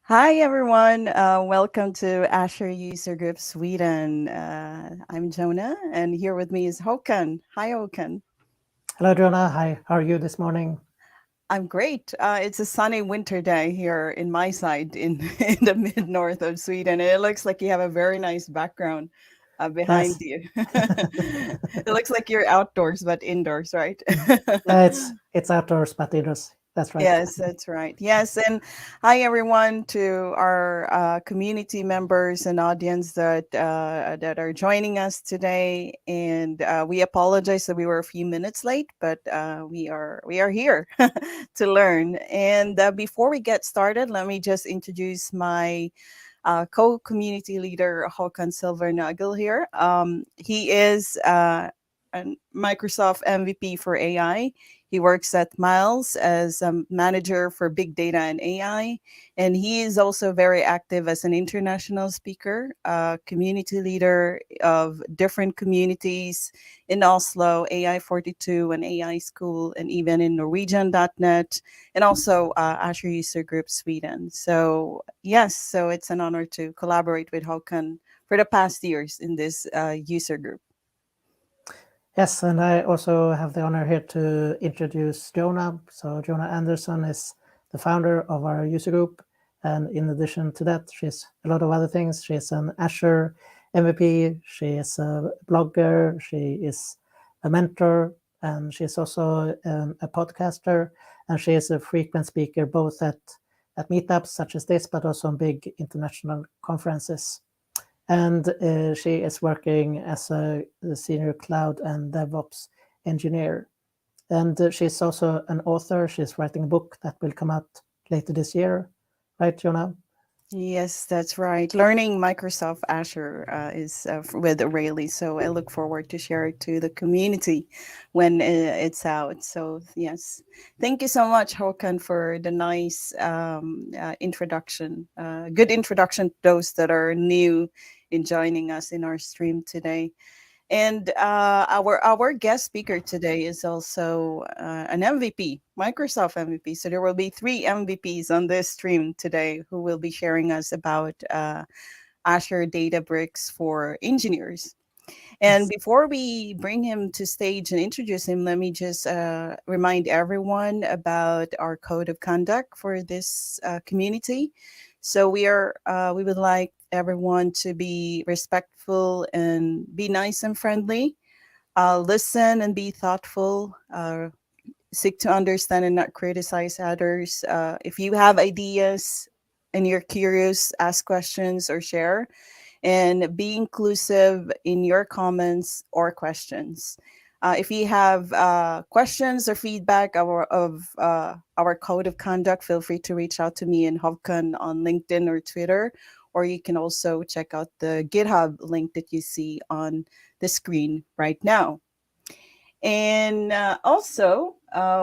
Hi, everyone. Welcome to Azure User Group Sweden. I'm Jonah, and here with me is Håkan. Hi, Håkan. Hello, Jonah. Hi, how are you this morning? I'm great. It's a sunny winter day here in my side in, in the mid north of Sweden. It looks like you have a very nice background behind Yes, you. It looks like you're outdoors, but indoors, right? it's outdoors, but indoors. That's right. Yes, that's right. Yes, and hi everyone to our community members and audience that are joining us today. And we apologize that we were a few minutes late, but we are here to learn. And before we get started, let me just introduce my co-community leader Håkan Silvernagel here. He is a Microsoft MVP for AI. He works at Miles as a manager for big data and AI, and he is also very active as an international speaker, community leader of different communities in Oslo, AI 42 and AI School, and even in Norwegian.net, and also Azure User Group Sweden. So yes, so it's an honor to collaborate with Håkan for the past years in this user group. Yes, and I also have the honor here to introduce Jonah. So Jonah Anderson is the founder of our user group. And in addition to that, she's a lot of other things. She's an Azure MVP, she is a blogger, she is a mentor, and she's also a podcaster. And she is a frequent speaker both at meetups such as this, but also on big international conferences. And she is working as a senior cloud and DevOps engineer. And she's also an author. She's writing a book that will come out later this year. Right, Jonah? Yes, that's right. Learning Microsoft Azure is with Rayleigh, so I look forward to share it to the community when it's out. So yes, thank you so much, Håkan, for the nice introduction. Good introduction to those that are new in joining us in our stream today. And our guest speaker today is also an MVP, Microsoft MVP. So there will be three MVPs on this stream today who will be sharing us about Azure Databricks for engineers. And Yes. before we bring him to stage and introduce him, let me just remind everyone about our code of conduct for this community. So we would like everyone to be respectful and be nice and friendly. Listen and be thoughtful. Seek to understand and not criticize others. If you have ideas and you're curious, ask questions or share, and be inclusive in your comments or questions. If you have questions or feedback of our code of conduct, feel free to reach out to me and Hovkan on LinkedIn or Twitter, or you can also check out the GitHub link that you see on the screen right now. And also,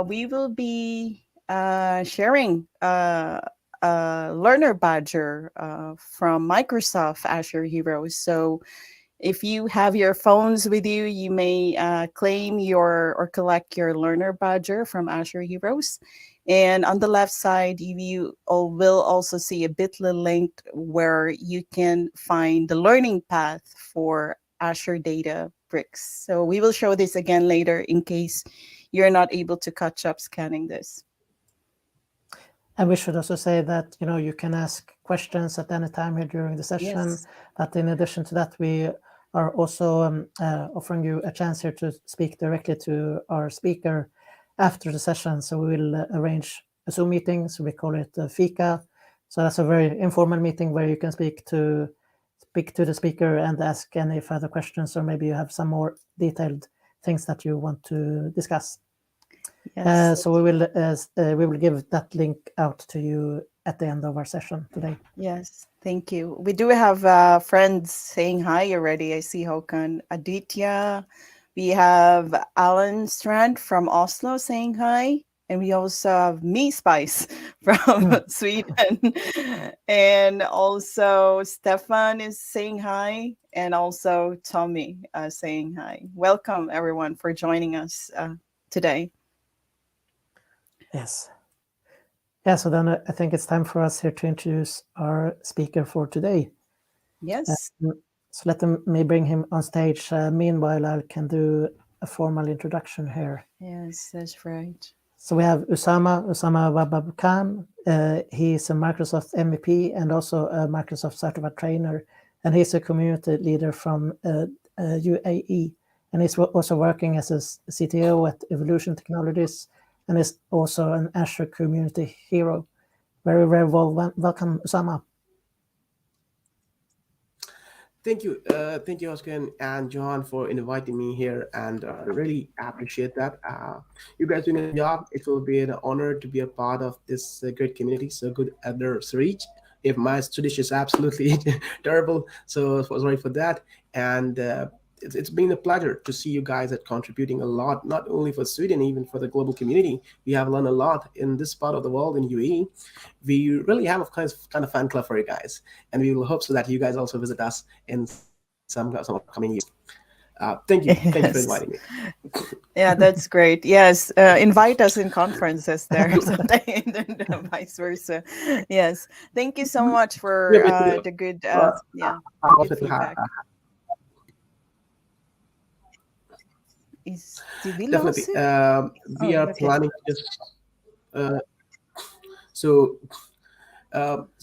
we will be sharing learner badger from Microsoft Azure Heroes. So if you have your phones with you, you may claim your or collect your learner badger from Azure Heroes. And on the left side, will also see a bit.ly link where you can find the learning path for Azure Databricks. So we will show this again later in case you're not able to catch up scanning this. And we should also say that you can ask questions at any time here during the session. Yes. But in addition to that, we are also offering you a chance here to speak directly to our speaker after the session. So we will arrange a Zoom meeting. So we call it Fika. So that's a very informal meeting where you can speak to the speaker and ask any further questions, or maybe you have some more detailed things that you want to discuss. Yes. So we will give that link out to you at the end of our session today. Yes, thank you. We do have friends saying hi already. I see Håkan Aditya. We have Alan Strand from Oslo saying hi. And we also have Me Spice from Sweden. And also Stefan is saying hi. And also Tommy saying hi. Welcome, everyone, for joining us today. Yes. Yeah, so then I think it's time for us here to introduce our speaker for today. Yes. So let me bring him on stage. Meanwhile, I can do a formal introduction here. Yes, that's right. So we have Usama Wahab Khan. He is a Microsoft MVP and also a Microsoft certified trainer, and he's a community leader from UAE. And he's also working as a CTO at Evolution Technologies, and is also an Azure community hero. Very, very welcome, Usama. Thank you, Oscar and John, for inviting me here, and I really appreciate that. You guys doing a job. It will be an honor to be a part of this great community. So good others reach. If my Swedish is absolutely terrible, so sorry for that. And it's been a pleasure to see you guys at contributing a lot, not only for Sweden, even for the global community. We have learned a lot in this part of the world in UAE. We really have a kind of fan club for you guys, and we will hope so that you guys also visit us in some upcoming years. Thank you for inviting me. Yeah, that's great. Yes, invite us in conferences there someday, and vice versa. Yes, thank you so much for the good, good feedback. Is Definitely. We are planning to just so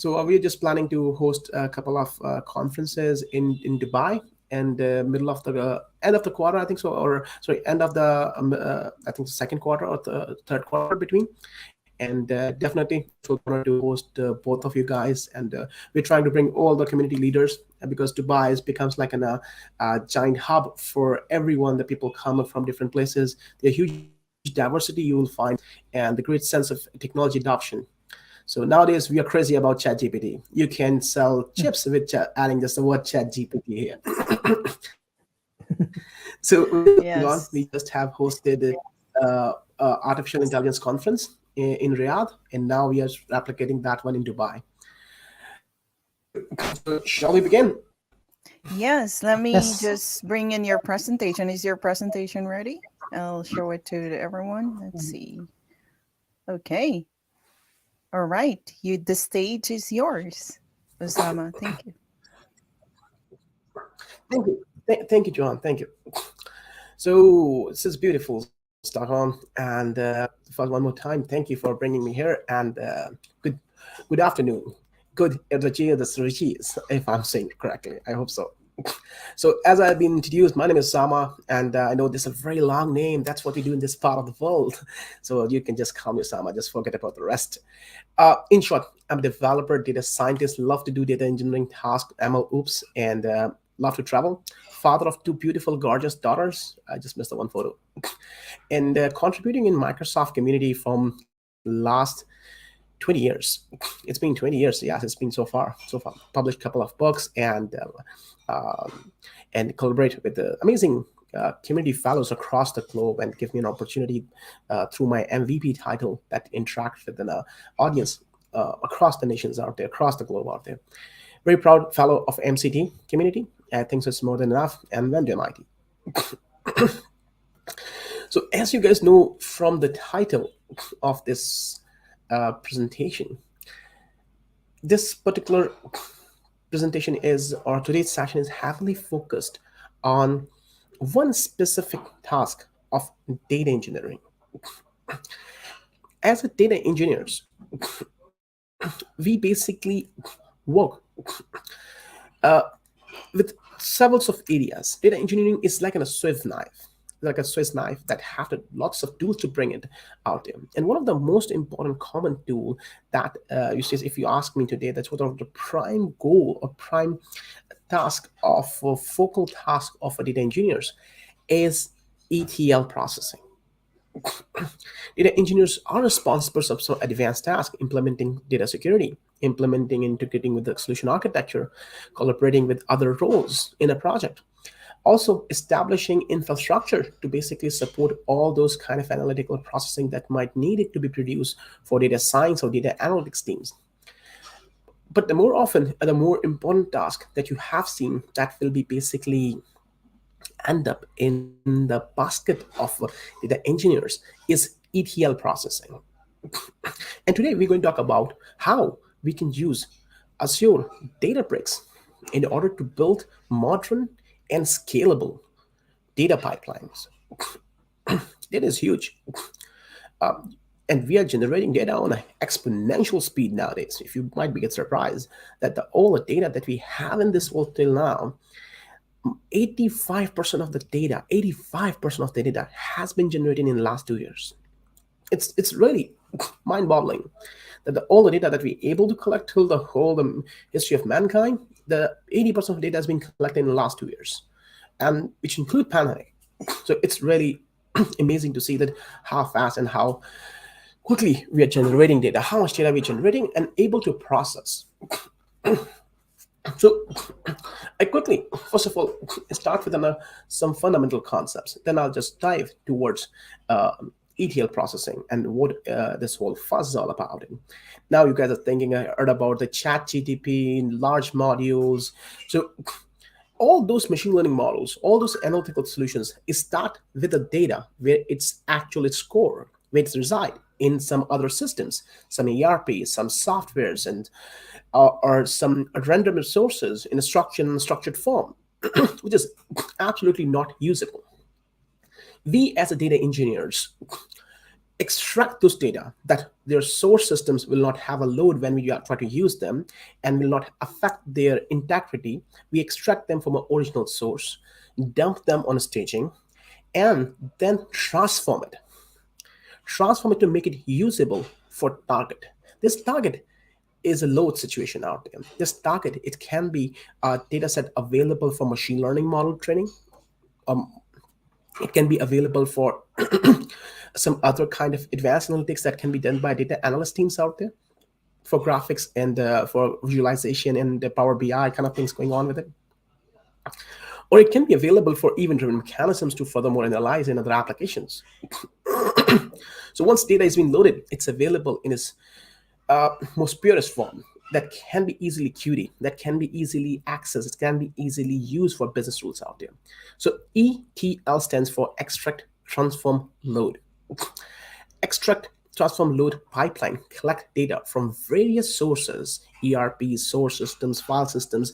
we're just planning to host a couple of conferences in Dubai, and middle of the end of the quarter, I think so, or sorry, end of the I think the second quarter or the third quarter between. And definitely we're going to host both of you guys, and we're trying to bring all the community leaders, because Dubai becomes like a giant hub for everyone. The people come from different places. There's huge diversity you will find, and the great sense of technology adoption. So nowadays we are crazy about ChatGPT. You can sell chips with adding just the word ChatGPT here. So we just have hosted artificial intelligence conference in Riyadh, and now we are replicating that one in Dubai. So shall we begin? Yes, let me just bring in your presentation. Is your presentation ready? I'll show it to everyone. Let's see. Okay. All right. The stage is yours, Usama. Thank you. Thank you, John. Thank you. So this is beautiful, Stockholm, and for one more time, thank you for bringing me here, and good afternoon, good if I'm saying it correctly. I hope so. So as I've been introduced, my name is Usama, and I know this is a very long name. That's what we do in this part of the world. So you can just call me Usama, just forget about the rest. In short, I'm a developer, data scientist, love to do data engineering tasks, ML oops, and love to travel. Father of two beautiful, gorgeous daughters. I just missed the one photo. And contributing in Microsoft community from last 20 years. It's been 20 years. Yes, it's been so far. Published a couple of books, and collaborate with the amazing community fellows across the globe, and give me an opportunity through my MVP title that interact with an audience across the nations out there, across the globe out there. Very proud fellow of MCT community. I think it's more than enough, and then to MIT. So as you guys know from the title of this presentation, this particular presentation or today's session is heavily focused on one specific task of data engineering. As a data engineers, we basically work with several of areas. Data engineering is like a Swiss knife, that have lots of tools to bring it out there. And one of the most important common tool that you see, if you ask me today, that's one of the prime goal or prime task of focal task of data engineers is ETL processing. Data engineers are responsible for some advanced tasks, implementing data security, integrating with the solution architecture, collaborating with other roles in a project. Also establishing infrastructure to basically support all those kind of analytical processing that might need it to be produced for data science or data analytics teams. But the more often, the more important task that you have seen that will be basically end up in the basket of data engineers is ETL processing. And today we're going to talk about how we can use Azure Databricks in order to build modern and scalable data pipelines. It is huge. And we are generating data on an exponential speed nowadays. If you might be get surprised that all the data that we have in this world till now, 85% of the data, 85% of the data has been generated in the last 2 years. It's really mind-boggling that all the data that we're able to collect till the whole history of mankind, the 80% of data has been collected in the last 2 years, and which include pandemic. So it's really amazing to see that how fast and how quickly we are generating data, how much data we're generating and able to process. So I quickly, first of all, start with some fundamental concepts. Then I'll just dive towards ETL processing and what this whole fuss is all about. Now you guys are thinking, I heard about the chat GTP, large modules. So all those machine learning models, all those analytical solutions start with the data where it's actually its core, where it's reside in some other systems, some ERPs, some softwares, and or some random resources in a structured form, which is absolutely not usable. We as a data engineers extract those data that their source systems will not have a load when we try to use them and will not affect their integrity. We extract them from an original source, dump them on a staging, and then transform it to make it usable for target. This target is a load situation out there. This target, it can be a data set available for machine learning model training. It can be available for some other kind of advanced analytics that can be done by data analyst teams out there for graphics and for visualization and the Power BI kind of things going on with it. Or it can be available for event-driven mechanisms to furthermore analyze in other applications. So once data is being loaded, it's available in its most purest form that can be easily queried, that can be easily accessed, it can be easily used for business rules out there. So ETL stands for extract, transform, load. Extract, transform, load pipeline collect data from various sources, ERPs, source systems, file systems,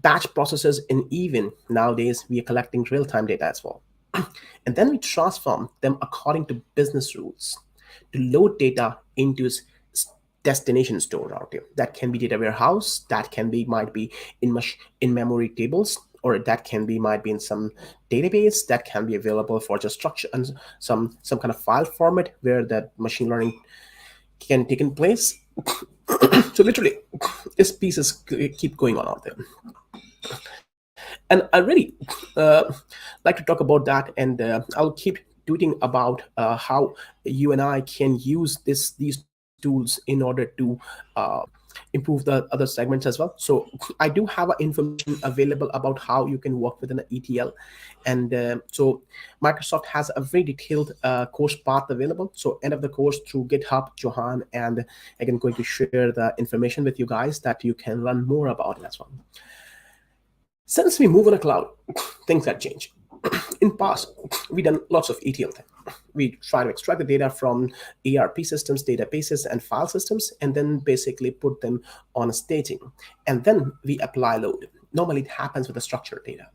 batch processes, and even nowadays we are collecting real-time data as well. And then we transform them according to business rules to load data into destination store out there. That can be data warehouse, that can be might be in memory tables, or that can be might be in some database, that can be available for just structure and some kind of file format where that machine learning can take in place. So literally, these pieces keep going on out there. And I really like to talk about that, and I'll keep tweeting about how you and I can use these tools in order to improve the other segments as well. So I do have information available about how you can work with an ETL, and so Microsoft has a very detailed course path available. So end of the course through GitHub, Johan, and again going to share the information with you guys that you can learn more about it as well. Since we move on a cloud, things have changed. In past, we done lots of ETL things. We try to extract the data from ERP systems, databases, and file systems, and then basically put them on a staging. And then we apply load. Normally, it happens with the structured data.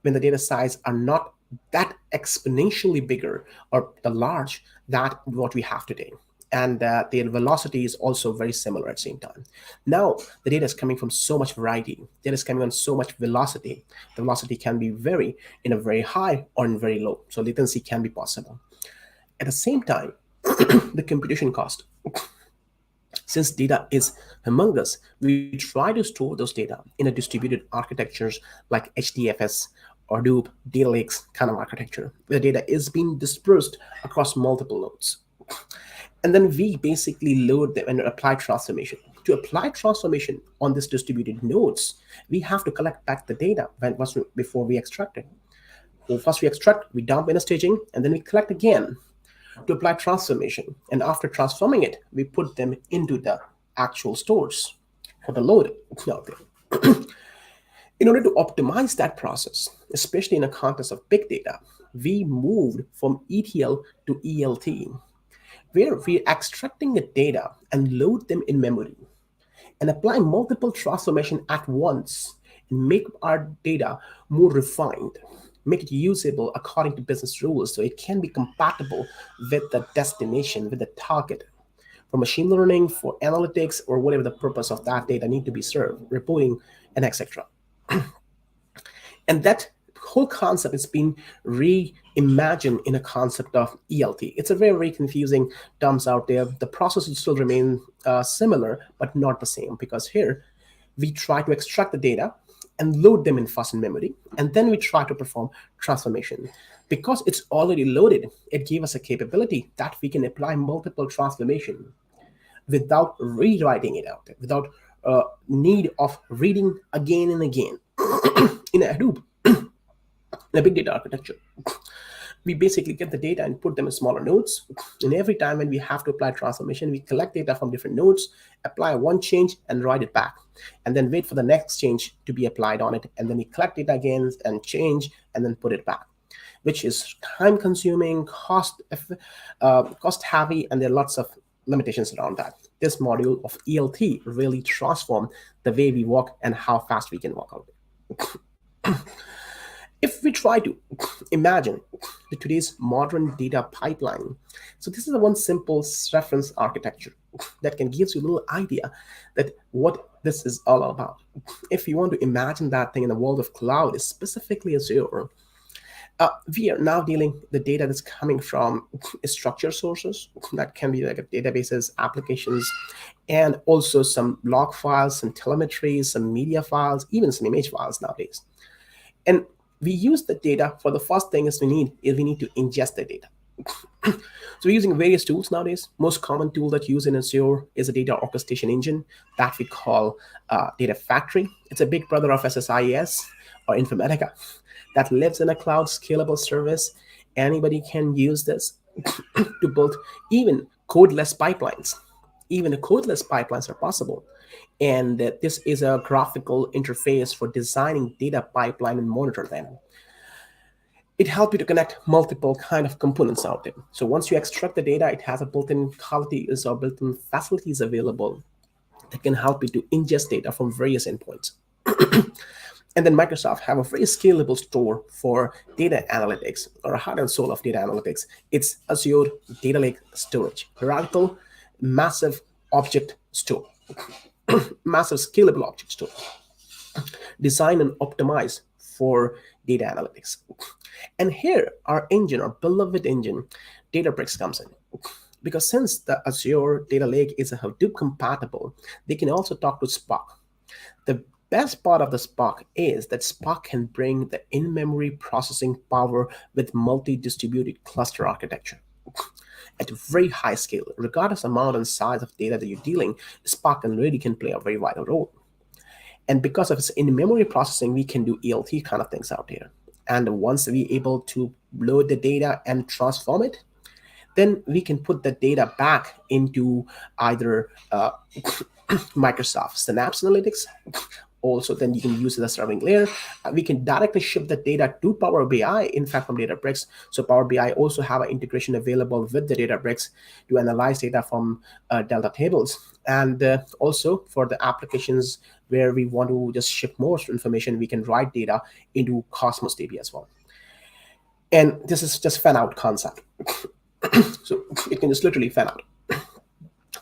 When the data size are not that exponentially bigger or the large that what we have today. And the velocity is also very similar at the same time. Now, the data is coming from so much variety. Data is coming on so much velocity. The velocity can be in a very high or in very low. So latency can be possible. At the same time, the computation cost. Since data is humongous, we try to store those data in a distributed architectures like HDFS, Hadoop, data lakes kind of architecture. The data is being dispersed across multiple nodes. And then we basically load them and apply transformation. To apply transformation on this distributed nodes, we have to collect back the data before we extract it. So first we extract, we dump in a staging, and then we collect again to apply transformation. And after transforming it, we put them into the actual stores for the load out there. In order to optimize that process, especially in a context of big data, we moved from ETL to ELT. where we're extracting the data and load them in memory and apply multiple transformation at once and make our data more refined, make it usable according to business rules so it can be compatible with the destination, with the target for machine learning, for analytics, or whatever the purpose of that data need to be served, reporting, and etc. And that whole concept is being reimagined in a concept of ELT. It's a very, very confusing terms out there. The process will still remain similar, but not the same, because here we try to extract the data and load them in fast in memory, and then we try to perform transformation. Because it's already loaded, it gave us a capability that we can apply multiple transformation without rewriting it out, without need of reading again and again. In Hadoop, in a big data architecture, we basically get the data and put them in smaller nodes. And every time when we have to apply transformation, we collect data from different nodes, apply one change, and write it back. And then wait for the next change to be applied on it. And then we collect it again and change, and then put it back, which is time-consuming, cost-heavy, and there are lots of limitations around that. This module of ELT really transformed the way we work and how fast we can work out. If we try to imagine today's modern data pipeline, so this is the one simple reference architecture that can give you a little idea that what this is all about. If you want to imagine that thing in the world of cloud, specifically Azure, we are now dealing the data that's coming from structured sources that can be like databases, applications, and also some log files, some telemetry, some media files, even some image files nowadays. And we use the data for the first thing we need to ingest the data. So we're using various tools nowadays. Most common tool that you use in Azure is a data orchestration engine that we call Data Factory. It's a big brother of SSIS or Informatica that lives in a cloud scalable service. Anybody can use this to build even codeless pipelines. Even the codeless pipelines are possible. And this is a graphical interface for designing data pipeline and monitor them. It helps you to connect multiple kind of components out there. So once you extract the data, it has a built-in qualities or built-in facilities available that can help you to ingest data from various endpoints. And then Microsoft have a very scalable store for data analytics, or a heart and soul of data analytics. It's Azure Data Lake Storage, radical, massive object store, massive scalable object store, designed and optimized for data analytics. And here our engine, our beloved engine, Databricks comes in. Because since the Azure Data Lake is a Hadoop compatible, they can also talk to Spark. The best part of the Spark is that Spark can bring the in-memory processing power with multi-distributed cluster architecture at a very high scale. Regardless amount and size of data that you're dealing, Spark really can play a very vital role. And because of its in-memory processing, we can do ELT kind of things out here. And once we're able to load the data and transform it, then we can put the data back into either Microsoft Synapse Analytics. Also, then you can use the serving layer. We can directly ship the data to Power BI, in fact, from Databricks. So Power BI also have an integration available with the Databricks to analyze data from Delta tables. And also for the applications where we want to just ship more information, we can write data into Cosmos DB as well. And this is just fan out concept. So it can just literally fan out.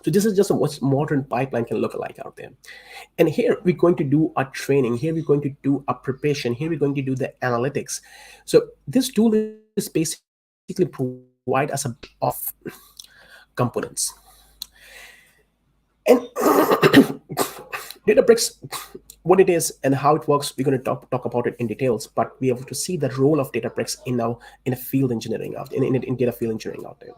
So this is just what modern pipeline can look like out there. And here we're going to do a training. Here we're going to do a preparation. Here we're going to do the analytics. So this tool is basically provide us a bit of components. And Databricks, what it is and how it works, we're going to talk about it in details, but we have to see the role of Databricks in a field engineering out in data field engineering out there.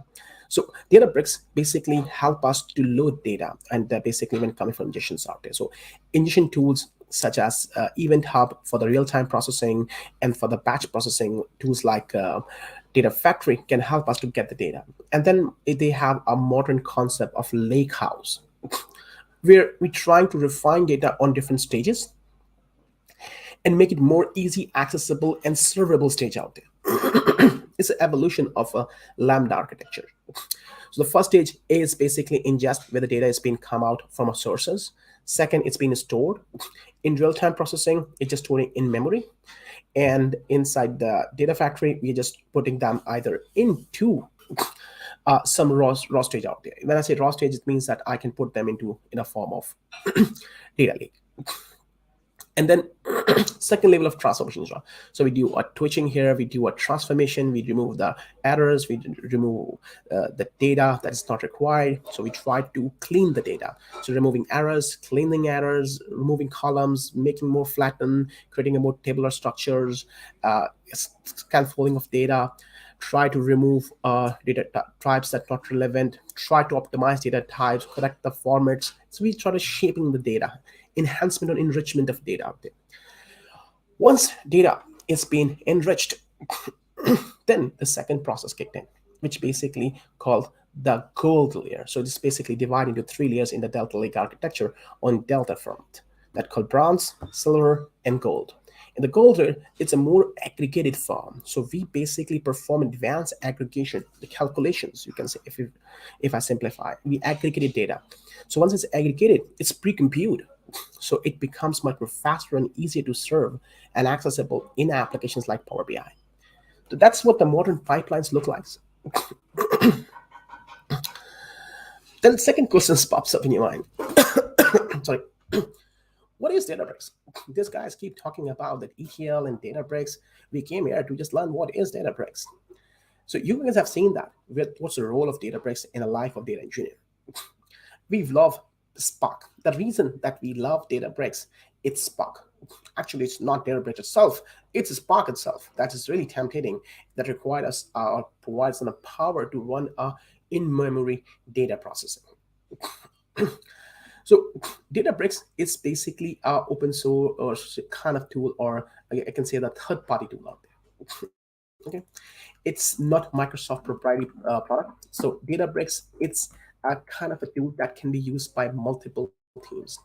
So Databricks basically help us to load data, and basically when coming from ingestions out there. So ingestion tools such as Event Hub for the real-time processing, and for the batch processing tools like Data Factory can help us to get the data. And then they have a modern concept of lakehouse, where we're trying to refine data on different stages and make it more easy, accessible, and servable stage out there. It's an evolution of a Lambda architecture. So the first stage is basically ingest, where the data is being come out from our sources. Second, it's being stored. In real-time processing, it's just storing in memory. And inside the data factory, we're just putting them either into some raw stage out there. When I say raw stage, it means that I can put them in a form of data lake. And then second level of transformation. So we do a twitching here, we do a transformation, we remove the errors, we remove the data that is not required. So we try to clean the data. So removing errors, cleaning errors, removing columns, making more flattened, creating a more tabular structures, scaffolding of data, try to remove data types that are not relevant, try to optimize data types, correct the formats. So we try to shaping the data, enhancement or enrichment of data out there. Once data is being enriched, then the second process kicked in, which basically called the gold layer. So it's basically divided into 3 layers in the Delta Lake architecture on Delta front, that called bronze, silver, and gold. In the gold layer, it's a more aggregated form. So we basically perform advanced aggregation, the calculations, you can say, if I simplify, we aggregated data. So once it's aggregated, it's pre-compute. So it becomes much more faster and easier to serve and accessible in applications like Power BI. So that's what the modern pipelines look like. Then the second question pops up in your mind. Sorry. What is Databricks? These guys keep talking about that ETL and Databricks. We came here to just learn what is Databricks. So you guys have seen that. What's the role of Databricks in the life of data engineer? We love Spark. The reason that we love Databricks, it's Spark. Actually, it's not Databricks itself. It's Spark itself that is really tempting, that requires us provides the power to run in-memory data processing. So Databricks is basically an open source kind of tool, or I can say the third-party tool out there. Okay, it's not Microsoft proprietary product. So Databricks, it's a kind of a tool that can be used by multiple teams.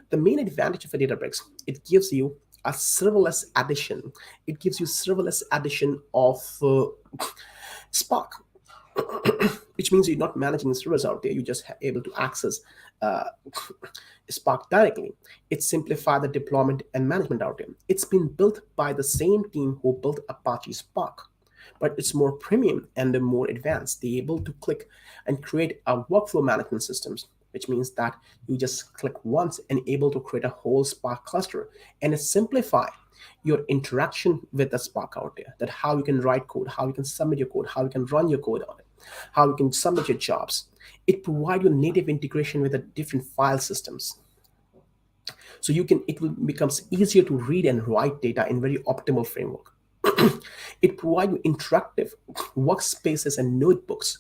The main advantage of a Databricks, it gives you a serverless addition. It gives you serverless addition of Spark, which means you're not managing servers out there. You're just able to access Spark directly. It simplifies the deployment and management out there. It's been built by the same team who built Apache Spark, but it's more premium and more advanced. They're able to click and create a workflow management systems, which means that you just click once and able to create a whole Spark cluster, and it simplify your interaction with the Spark out there, that how you can write code, how you can submit your code, how you can run your code on it, how you can submit your jobs. It provides you native integration with the different file systems. So it will becomes easier to read and write data in very optimal framework. It provides you interactive workspaces and notebooks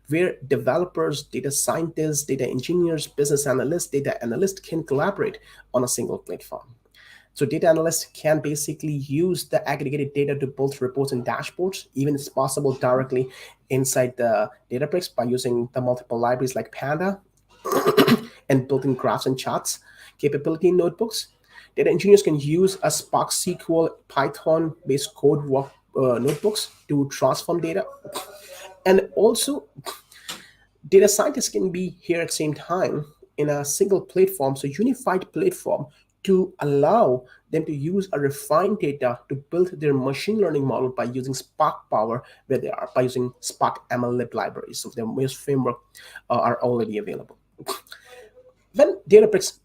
where developers, data scientists, data engineers, business analysts, data analysts can collaborate on a single platform. So data analysts can basically use the aggregated data to build reports and dashboards. Even it's possible directly inside the Databricks by using the multiple libraries like Panda and built-in graphs and charts capability in notebooks. Data engineers can use a Spark SQL Python-based code notebooks to transform data. And also, data scientists can be here at the same time in a single platform, so unified platform, to allow them to use a refined data to build their machine learning model by using Spark Power where they are, by using Spark ML libraries. So their most framework are already available. When Databricks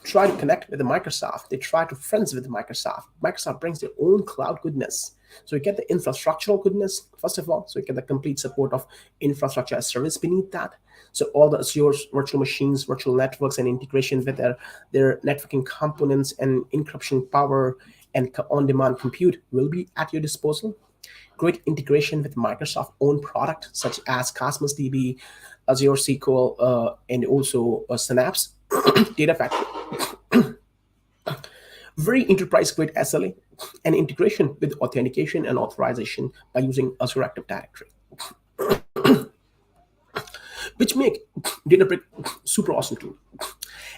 try to connect with the Microsoft, they try to friends with Microsoft. Microsoft brings their own cloud goodness. So you get the infrastructural goodness, first of all. So you get the complete support of infrastructure as service beneath that. So all the Azure virtual machines, virtual networks, and integration with their networking components and encryption power and on-demand compute will be at your disposal. Great integration with Microsoft own product such as Cosmos DB, Azure SQL, and also Synapse Data Factory. Very enterprise-grade SLA and integration with authentication and authorization by using Azure Active Directory, which make Databricks super awesome tool.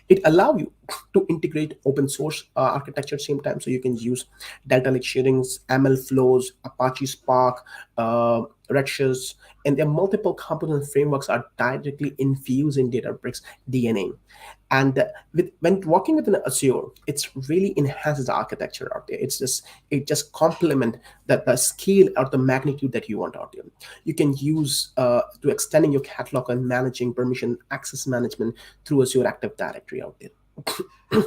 It allow you to integrate open source architecture at the same time, so you can use Delta Lake sharings, ML flows, Apache Spark, Redshifts, and their multiple component frameworks are directly infused in Databricks DNA. And when working within Azure, it's really enhances the architecture out there. It just complement the scale or the magnitude that you want out there. You can use to extending your catalog and managing permission access management through Azure Active Directory out there.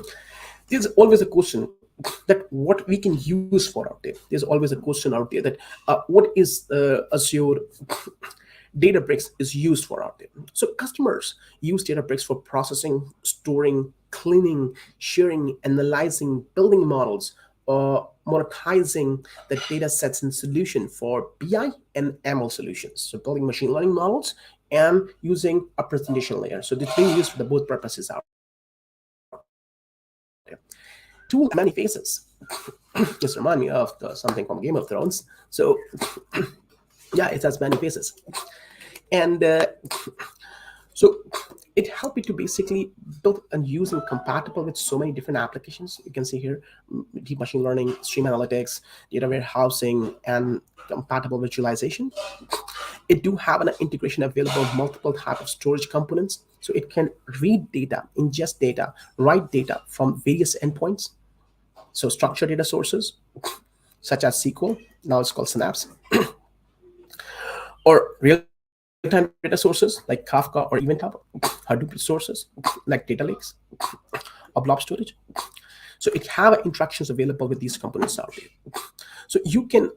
There's always a question that what we can use for out there. There's always a question out there that what is Azure Databricks is used for out there. So customers use Databricks for processing, storing, cleaning, sharing, analyzing, building models, monetizing the data sets and solution for BI and ML solutions. So building machine learning models and using a presentation layer. So it's being used for the both purposes out there. Tool has many faces. Just remind me of something from Game of Thrones. So yeah, it has many faces. And so it helped me to basically build and use and compatible with so many different applications. You can see here, deep machine learning, stream analytics, data warehousing, and compatible visualization. It do have an integration available with multiple type of storage components. So it can read data, ingest data, write data from various endpoints. So structured data sources, such as SQL, now it's called Synapse, or real-time data sources like Kafka or EventHub, Hadoop sources like data lakes, or blob storage. So it have interactions available with these components out there. So you can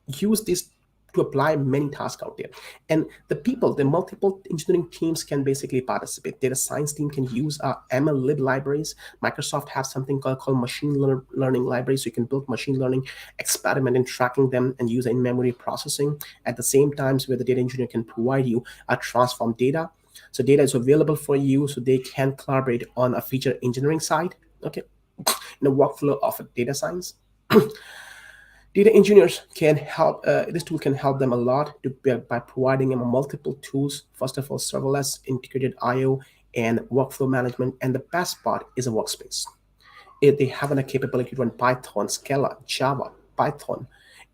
use this to apply many tasks out there. And the multiple engineering teams can basically participate. Data science team can use ML lib libraries. Microsoft has something called machine learning libraries. So you can build machine learning, experiment in tracking them, and use in-memory processing. At the same time, where the data engineer can provide you a transform data. So data is available for you, so they can collaborate on a feature engineering side, okay, in a workflow of data science. Data engineers can help, this tool can help them a lot by providing them multiple tools. First of all, serverless, integrated IO, and workflow management. And the best part is a workspace. They have a capability to run Python, Scala, Java, Python,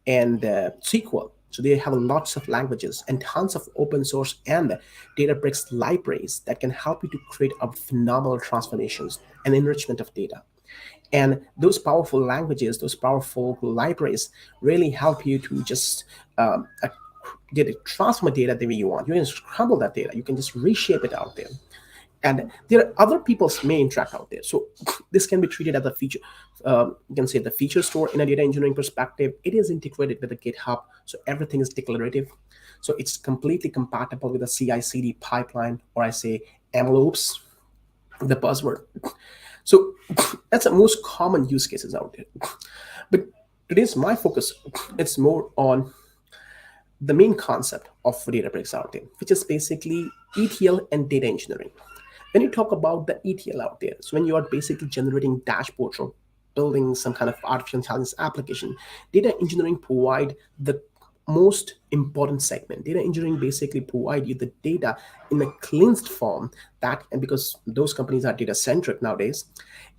and SQL. So they have lots of languages and tons of open source and Databricks libraries that can help you to create a phenomenal transformations and enrichment of data. And those powerful languages, those powerful libraries really help you to just transform data the way you want. You can scramble that data. You can just reshape it out there. And there are other people's may interact out there. So this can be treated as a feature. You can say the feature store in a data engineering perspective. It is integrated with the GitHub. So everything is declarative. So it's completely compatible with the CI/CD pipeline, or I say MLOps, the buzzword. So that's the most common use cases out there. But today's my focus, it's more on the main concept of Databricks out there, which is basically ETL and data engineering. When you talk about the ETL out there, so when you are basically generating dashboards or building some kind of artificial intelligence application, data engineering provide the most important segment. Data engineering basically provide you the data in a cleansed form, and because those companies are data centric nowadays,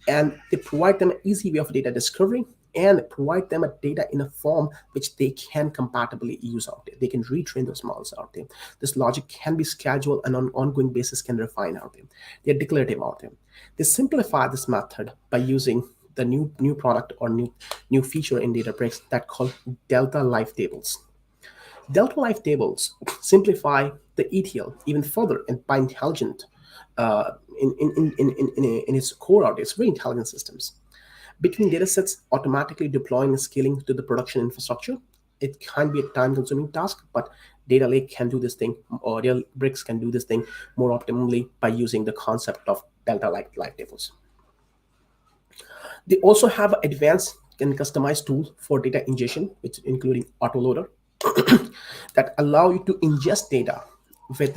and they provide them an easy way of data discovery and provide them a data in a form which they can compatibly use out there. They can retrain those models out there. This logic can be scheduled and on an ongoing basis can refine out there. They're declarative out there. They simplify this method by using the new product or new feature in Databricks that called Delta Life Tables. Delta Life Tables simplify the ETL even further and by intelligent in its core out. It's very intelligent systems. Between datasets automatically deploying and scaling to the production infrastructure, it can be a time-consuming task, but Data Lake can do this thing, or Databricks can do this thing more optimally by using the concept of Delta Life Tables. They also have advanced and customized tool for data ingestion, which including Autoloader, that allow you to ingest data with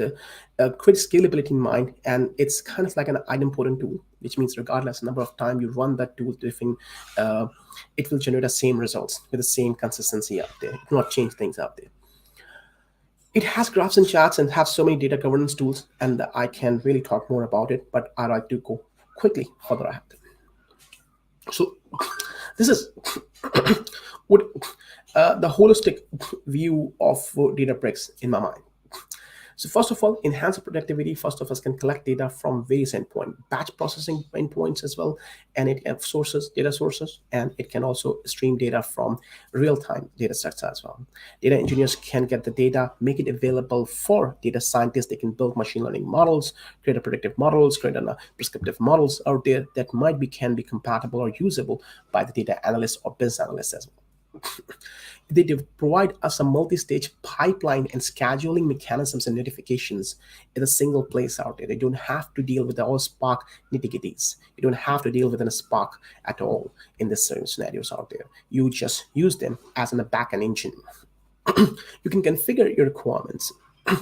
quick scalability in mind. And it's kind of like an idempotent tool, which means regardless number of time you run that tool, it will generate the same results with the same consistency out there. It will not change things out there. It has graphs and charts and have so many data governance tools, and I can really talk more about it, but I like to go quickly further ahead. So This is what the holistic view of Databricks in my mind. So first of all, enhance productivity. First of us can collect data from various endpoints, batch processing endpoints as well, and it have sources, data sources, and it can also stream data from real-time data sets as well. Data engineers can get the data, make it available for data scientists. They can build machine learning models, create a predictive models, create a prescriptive models out there that can be compatible or usable by the data analyst or business analyst as well. They provide us a multi-stage pipeline and scheduling mechanisms and notifications in a single place out there. They don't have to deal with all Spark nitty-gritties. You don't have to deal with a Spark at all in this certain scenarios out there. You just use them as a backend engine. You can configure your requirements at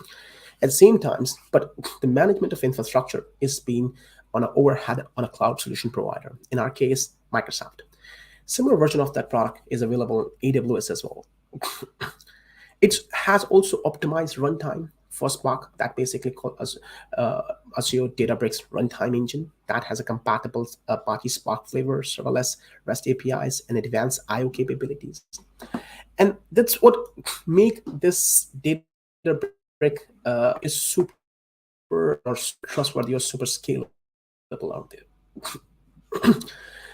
the same times, but the management of infrastructure is being on an overhead on a cloud solution provider. In our case, Microsoft. Similar version of that product is available in AWS as well. It has also optimized runtime for Spark that basically called Azure Databricks runtime engine that has a compatible Apache Spark flavor, serverless REST APIs, and advanced I/O capabilities. And that's what make this Databricks is super or trustworthy or super scalable out there.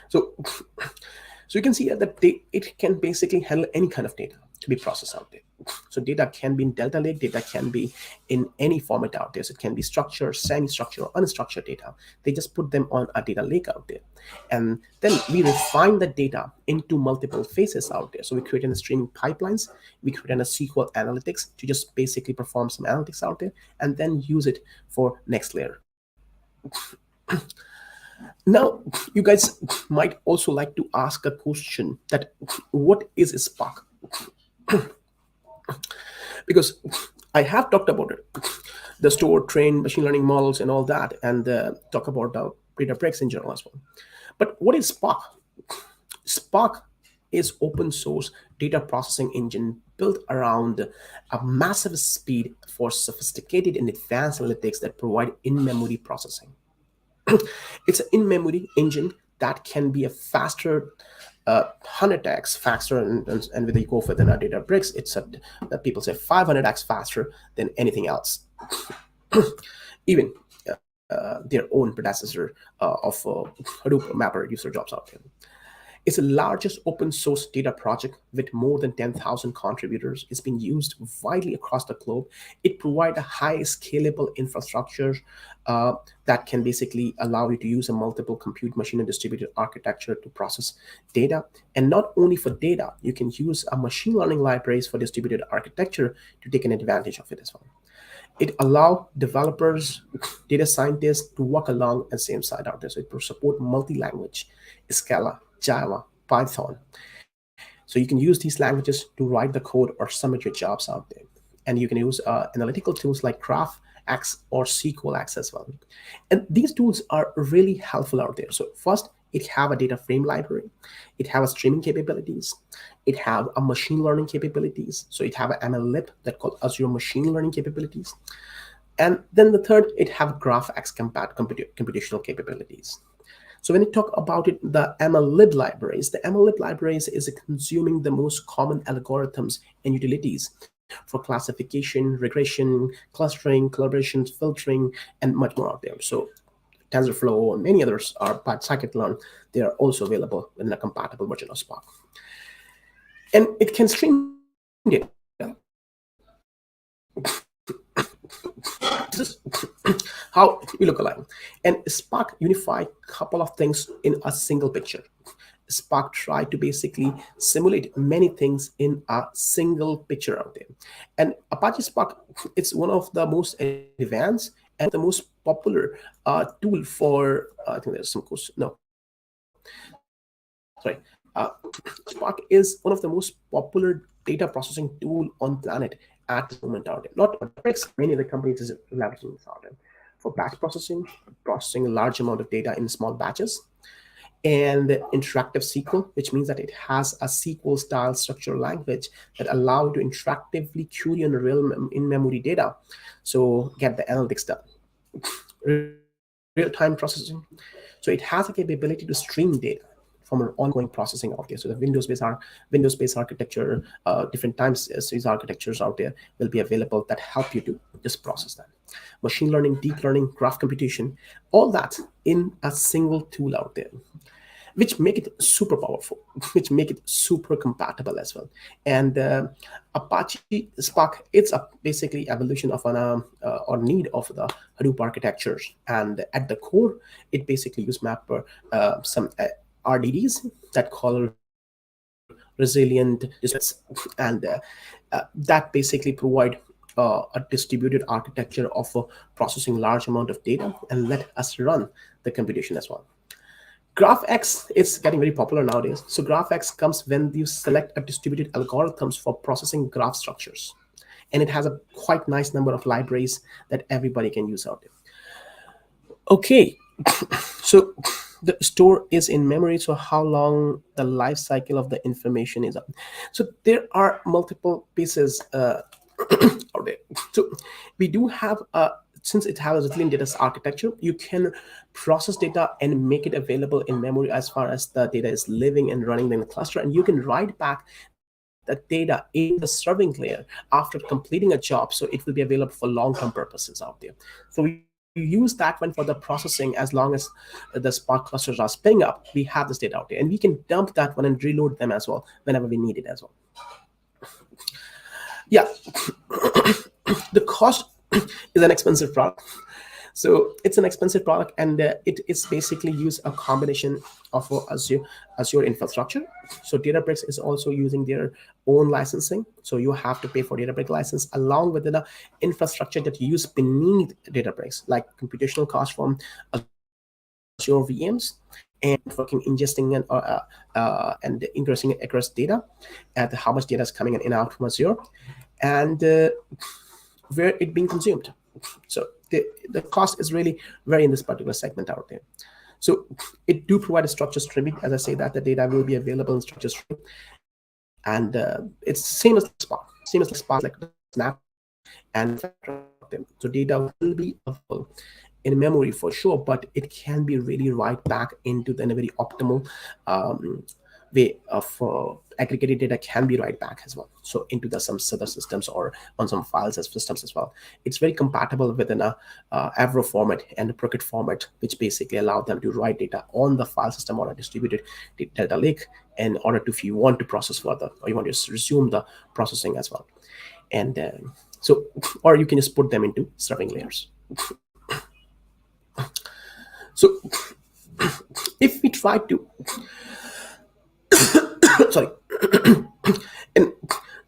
So you can see that it can basically handle any kind of data to be processed out there. So data can be in Delta Lake, data can be in any format out there. So it can be structured, semi-structured, or unstructured data. They just put them on a data lake out there. And then we refine the data into multiple phases out there. So we create streaming pipelines, we create a SQL analytics to just basically perform some analytics out there, and then use it for next layer. Now, you guys might also like to ask a question that what is Spark? Because I have talked about it, the store, train, machine learning models and all that, and talk about the Databricks in general as well. But what is Spark? Spark is open source data processing engine built around a massive speed for sophisticated and advanced analytics that provide in-memory processing. It's an in-memory engine that can be a faster 100x faster, and when you go for the Databricks, it's that people say 500x faster than anything else. Even their own predecessor of Hadoop Mapper user jobs out there. It's the largest open source data project with more than 10,000 contributors. It's been used widely across the globe. It provides a high scalable infrastructure that can basically allow you to use a multiple compute machine and distributed architecture to process data. And not only for data, you can use a machine learning libraries for distributed architecture to take an advantage of it as well. It allows developers, data scientists to work along the same side out there. So it will support multi-language, Scala, Java, Python. So you can use these languages to write the code or submit your jobs out there. And you can use analytical tools like GraphX or SQLX as well. And these tools are really helpful out there. So first, it have a DataFrame library. It have a streaming capabilities. It have a machine learning capabilities. So it have an MLlib that called Azure Machine Learning capabilities. And then the third, it have GraphX computational capabilities. So when you talk about it, the MLlib libraries is consuming the most common algorithms and utilities for classification, regression, clustering, collaboration, filtering, and much more out there. So TensorFlow and many others are, but scikit-learn, they are also available in a compatible version of Spark. And it can stream data. This is how we look alike. And Spark unified a couple of things in a single picture. Spark tried to basically simulate many things in a single picture out there. And Apache Spark, it's one of the most advanced and the most popular tool for, I think there's some question, no. Sorry. Spark is one of the most popular data processing tool on planet at this moment out there. Not many of the companies is leveraging this out there for batch processing a large amount of data in small batches, and interactive SQL, which means that it has a SQL style structural language that allow you to interactively query on real in-memory data, so get the analytics done. Real-time processing. So it has a capability to stream data from an ongoing processing out there. So the Windows-based architecture, different time series architectures out there will be available that help you to just process that. Machine learning, deep learning, graph computation, all that in a single tool out there, which make it super powerful, which make it super compatible as well. And Apache Spark, it's basically evolution of an or need of the Hadoop architectures. And at the core, it basically use mapper some RDDs that call resilient and that basically provide a distributed architecture of processing large amount of data and let us run the computation as well. GraphX is getting very popular nowadays. So GraphX comes when you select a distributed algorithms for processing graph structures. And it has a quite nice number of libraries that everybody can use out there. Okay, so the store is in memory. So how long the life cycle of the information is up. So there are multiple pieces out there. So we do have since it has a resilient data architecture, you can process data and make it available in memory as far as the data is living and running in the cluster. And you can write back the data in the serving layer after completing a job. So it will be available for long-term purposes out there. So we use that one for the processing. As long as the Spark clusters are spinning up, we have this data out there. And we can dump that one and reload them as well whenever we need it as well. Yeah, the cost is an expensive product. So it's an expensive product, and it is basically use a combination of Azure infrastructure. So Databricks is also using their own licensing. So you have to pay for Databricks license along with the infrastructure that you use beneath Databricks, like computational cost from Azure VMs and working ingesting and increasing across data at how much data is coming in and out from Azure, and where it being consumed. So the cost is really very in this particular segment out there. So it do provide a structured streaming. As I say that the data will be available in structured streaming, and it's same as Spark, like Snap and so data will be available in memory for sure, but it can be really right back into the very optimal way of aggregated data can be right back as well. So into the some other systems or on some files as systems as well. It's very compatible within a Avro format and a Procure format, which basically allow them to write data on the file system or a distributed data lake in order to, if you want to process further or you want to resume the processing as well. And so, or you can just put them into serving layers. So if we try to sorry and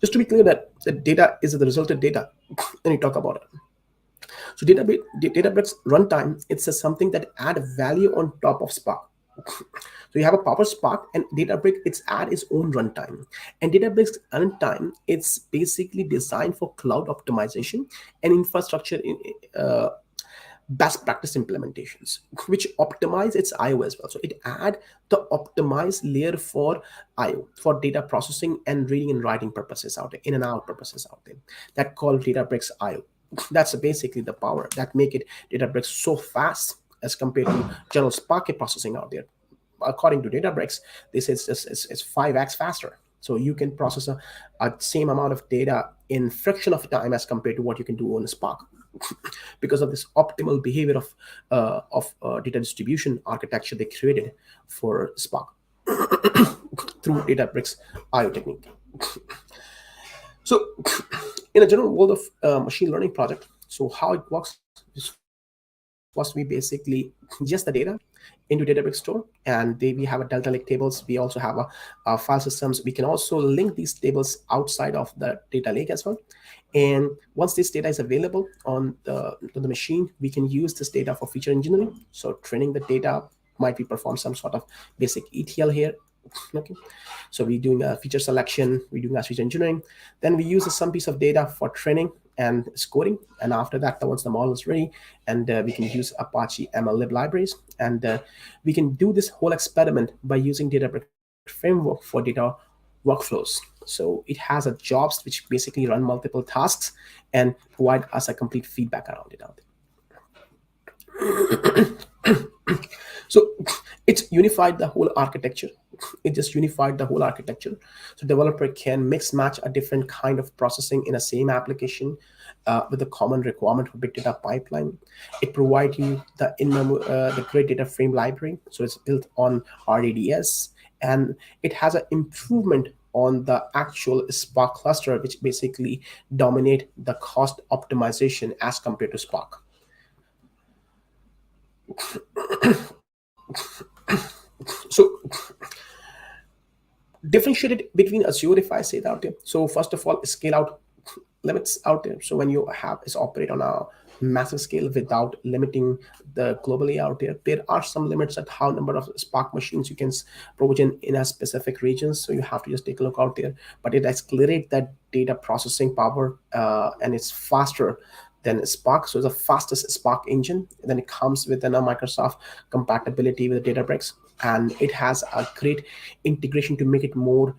just to be clear that the data is the resulted data when we talk about it. So Databricks runtime, it's something that add value on top of Spark. So you have a proper Spark, and Databricks it's add its own runtime. And Databricks runtime, it's basically designed for cloud optimization and infrastructure in best practice implementations, which optimize its IO as well. So it add the optimized layer for IO, for data processing and reading and writing purposes out there, in and out purposes out there, that called Databricks IO. That's basically the power that make it Databricks so fast as compared to general Spark processing out there. According to Databricks, they say it's 5x faster. So you can process a same amount of data in fraction of time as compared to what you can do on Spark, because of this optimal behavior of data distribution architecture they created for Spark through Databricks IO technique. So in a general world of machine learning project, so how it works is first we basically ingest the data into Databricks store, and we have a Delta Lake tables. We also have a file systems. We can also link these tables outside of the data lake as well. And once this data is available on the machine, we can use this data for feature engineering. So training the data might be perform some sort of basic ETL here. Okay, so we're doing a feature selection, we're doing a feature engineering. Then we use some piece of data for training and scoring, and after that, once the model is ready, and we can use Apache ML libraries, and we can do this whole experiment by using Databricks framework for data workflows. So it has a jobs which basically run multiple tasks and provide us a complete feedback around it out there. So it's unified the whole architecture It just unified the whole architecture, so developer can mix match a different kind of processing in a same application with a common requirement for big data pipeline. It provides you the great data frame library, so it's built on RDDS, and it has an improvement on the actual Spark cluster, which basically dominate the cost optimization as compared to Spark. So differentiated between Azure, if I say that out there. So first of all, scale out limits out there. So when you have is operate on a massive scale without limiting the globally out there are some limits at how number of Spark machines you can provision in a specific region. So you have to just take a look out there. But it accelerates that data processing power, and it's faster than Spark. So it's the fastest Spark engine. And then it comes with a Microsoft compatibility with Databricks, and it has a great integration to make it more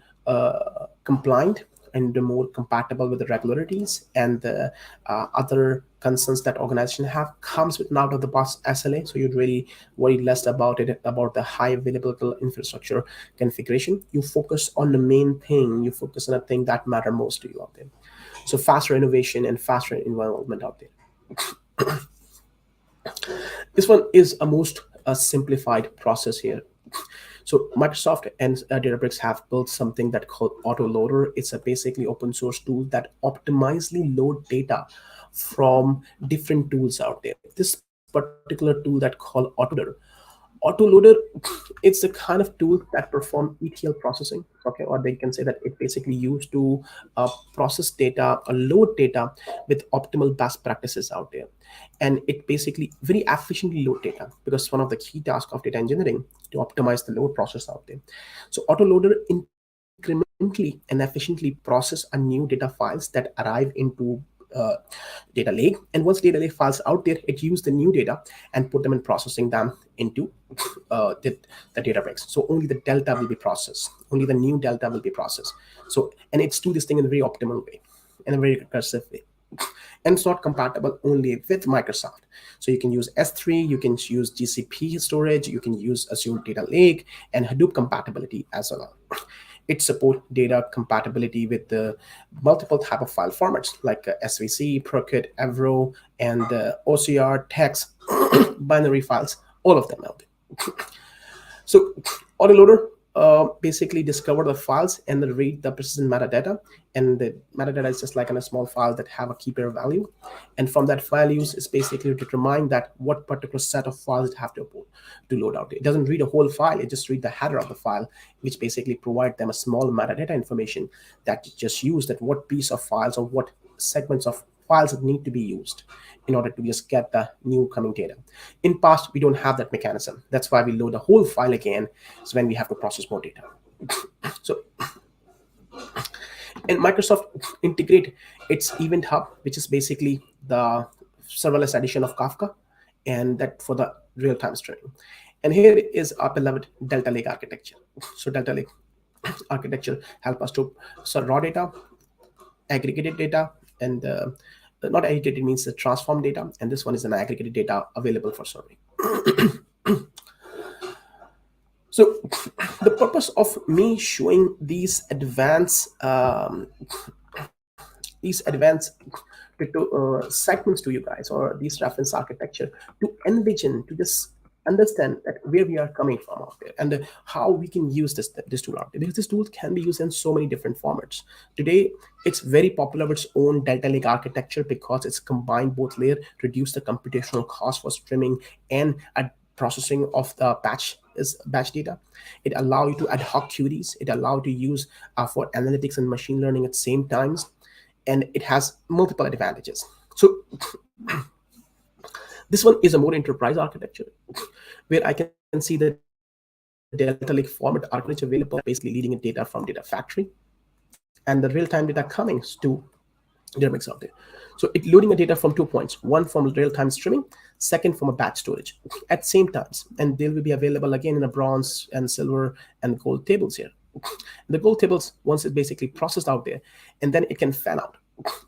compliant and more compatible with the regularities and the other concerns that organization have. Comes with an out of the box SLA, so you'd really worry less about it, about the high available infrastructure configuration. You focus on the main thing, you focus on the thing that matter most to you out there. So faster innovation and faster involvement out there. This one is a most simplified process here. So Microsoft and Databricks have built something that called Autoloader. It's a basically open source tool that optimizely load data from different tools out there. This particular tool that called Autoloader, it's a kind of tool that perform ETL processing, okay, or they can say that it basically used to process data or load data with optimal best practices out there. And it basically very efficiently load data, because one of the key tasks of data engineering to optimize the load process out there. So Autoloader incrementally and efficiently process a new data files that arrive into data lake, and once data lake files out there, it use the new data and put them in processing them into the Databricks. So only the delta will be processed, only the new delta will be processed. So, and it's do this thing in a very optimal way, in a very recursive way. And it's not compatible only with Microsoft. So you can use S3, you can use GCP storage, you can use Azure Data Lake, and Hadoop compatibility as well. It supports data compatibility with the multiple type of file formats like SVC, Procure, Avro, and OCR, text, binary files, all of them out there. So Autoloader basically discover the files and then read the persistent metadata, and the metadata is just like in a small file that have a key pair value, and from that file use is basically to determine that what particular set of files it have to load out. It doesn't read a whole file, it just read the header of the file, which basically provide them a small metadata information that just use that what piece of files or what segments of files that need to be used in order to just get the new coming data. In past, we don't have that mechanism. That's why we load the whole file again. So when we have to process more data. So, and Microsoft integrate its Event Hub, which is basically the serverless edition of Kafka, and that for the real-time streaming. And here is our beloved Delta Lake architecture. So Delta Lake architecture help us to raw data, aggregated data, and not aggregated means the transform data, and this one is an aggregated data available for serving. So the purpose of me showing these advanced segments to you guys, or these reference architecture, to envision, to just understand that where we are coming from out there, and how we can use this tool out there, because this tool can be used in so many different formats. Today, it's very popular with its own Delta Lake architecture because it's combined both layer, reduce the computational cost for streaming and processing of the batch data. It allows you to ad hoc queries. It allows you to use for analytics and machine learning at the same times, and it has multiple advantages. So this one is a more enterprise architecture, where I can see the Delta Lake format architecture available, basically leading in data from data factory, and the real-time data coming to Databricks out there. So it loading the data from 2 points, one from real-time streaming, second from a batch storage at same times. And they will be available again in a bronze and silver and gold tables here. The gold tables, once it's basically processed out there, and then it can fan out.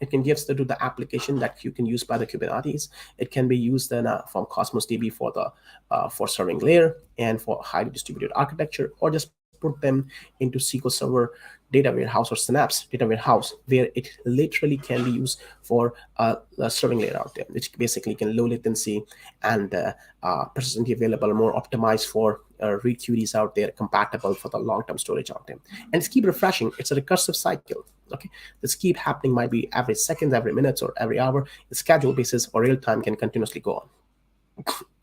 It can give to the application that you can use by the Kubernetes. It can be used then from Cosmos DB for the for serving layer and for highly distributed architecture, or just put them into SQL Server data warehouse or Synapse data warehouse, where it literally can be used for a serving layer out there, which basically can low latency and persistently available, more optimized for read queries out there, compatible for the long-term storage out there. And it's keep refreshing. It's a recursive cycle. Okay, this keep happening, might be every seconds, every minutes, or every hour. The schedule basis or real time can continuously go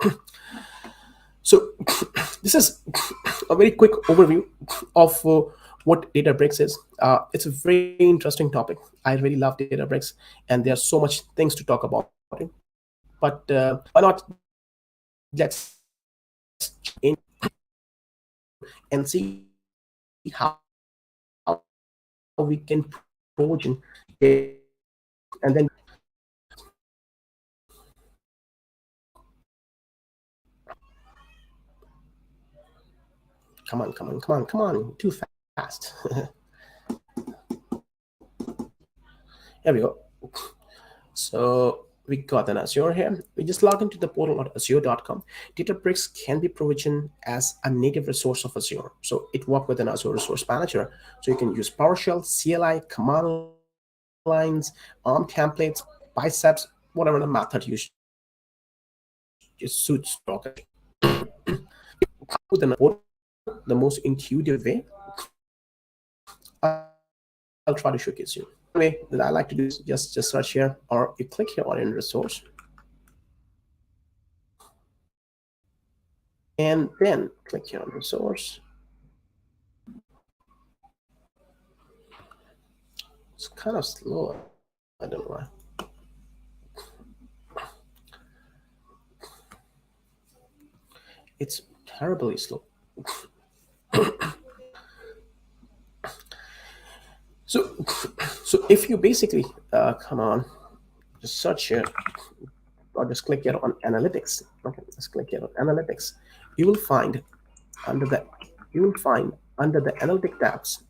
on. So this is a very quick overview of what Databricks is. It's a very interesting topic. I really love Databricks, and there's so much things to talk about it. But why not let's in and see how we can Trojan it, and then come on, too fast. Here we go. So we got an Azure here. We just log into the portal.azure.com. Databricks can be provisioned as a native resource of Azure. So it works with an Azure Resource Manager. So you can use PowerShell, CLI, command lines, ARM templates, biceps, whatever the method you just suits with the most intuitive way. I'll try to showcase you. Way that I like to do is just search here, or you click here on in resource, and then click here on resource. It's kind of slow. I don't know why. It's terribly slow. So if you basically come on, just search here, or just click here on analytics. Okay, let's click here on analytics. You will find under the analytic tabs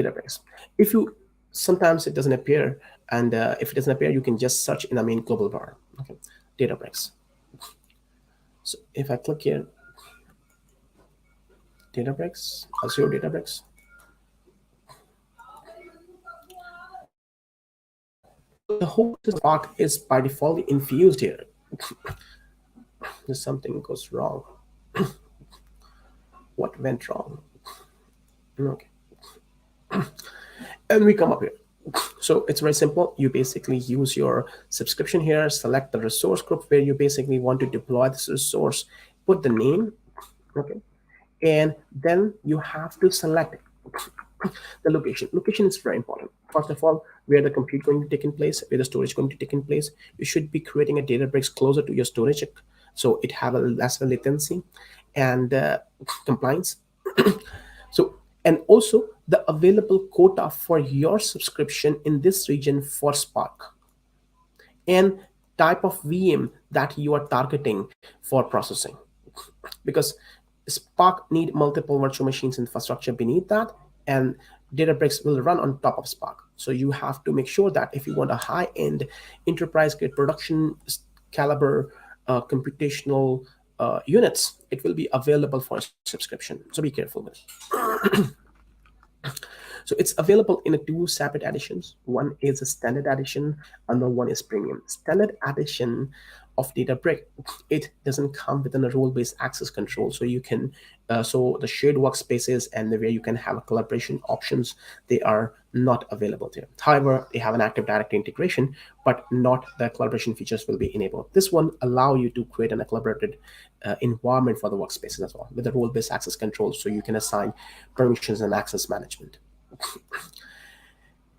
Databricks. If you sometimes it doesn't appear, and if it doesn't appear, you can just search in the main global bar. Okay, Databricks. So if I click here, Databricks, Azure Databricks. The whole Spark is by default infused here. There's something goes wrong. What went wrong? Okay. And we come up here. So it's very simple. You basically use your subscription here, select the resource group where you basically want to deploy this resource, put the name, okay, and then you have to select the location. Location is very important. First of all, where the compute going to take in place, where the storage going to take in place. You should be creating a Databricks closer to your storage, so it have a lesser latency and compliance. So, and also the available quota for your subscription in this region for Spark, and type of VM that you are targeting for processing, because Spark need multiple virtual machines infrastructure beneath that, and Databricks will run on top of Spark. So you have to make sure that if you want a high-end enterprise-grade production caliber computational units, it will be available for subscription. So be careful with it. So it's available in two separate editions. One is a standard edition, another one is premium. Standard edition of Databricks, it doesn't come within a role-based access control. So you can, so the shared workspaces and the way you can have collaboration options, they are not available there. However, they have an Active Directory integration, but not the collaboration features will be enabled. This one allow you to create a collaborated environment for the workspaces as well with the role-based access control, so you can assign permissions and access management.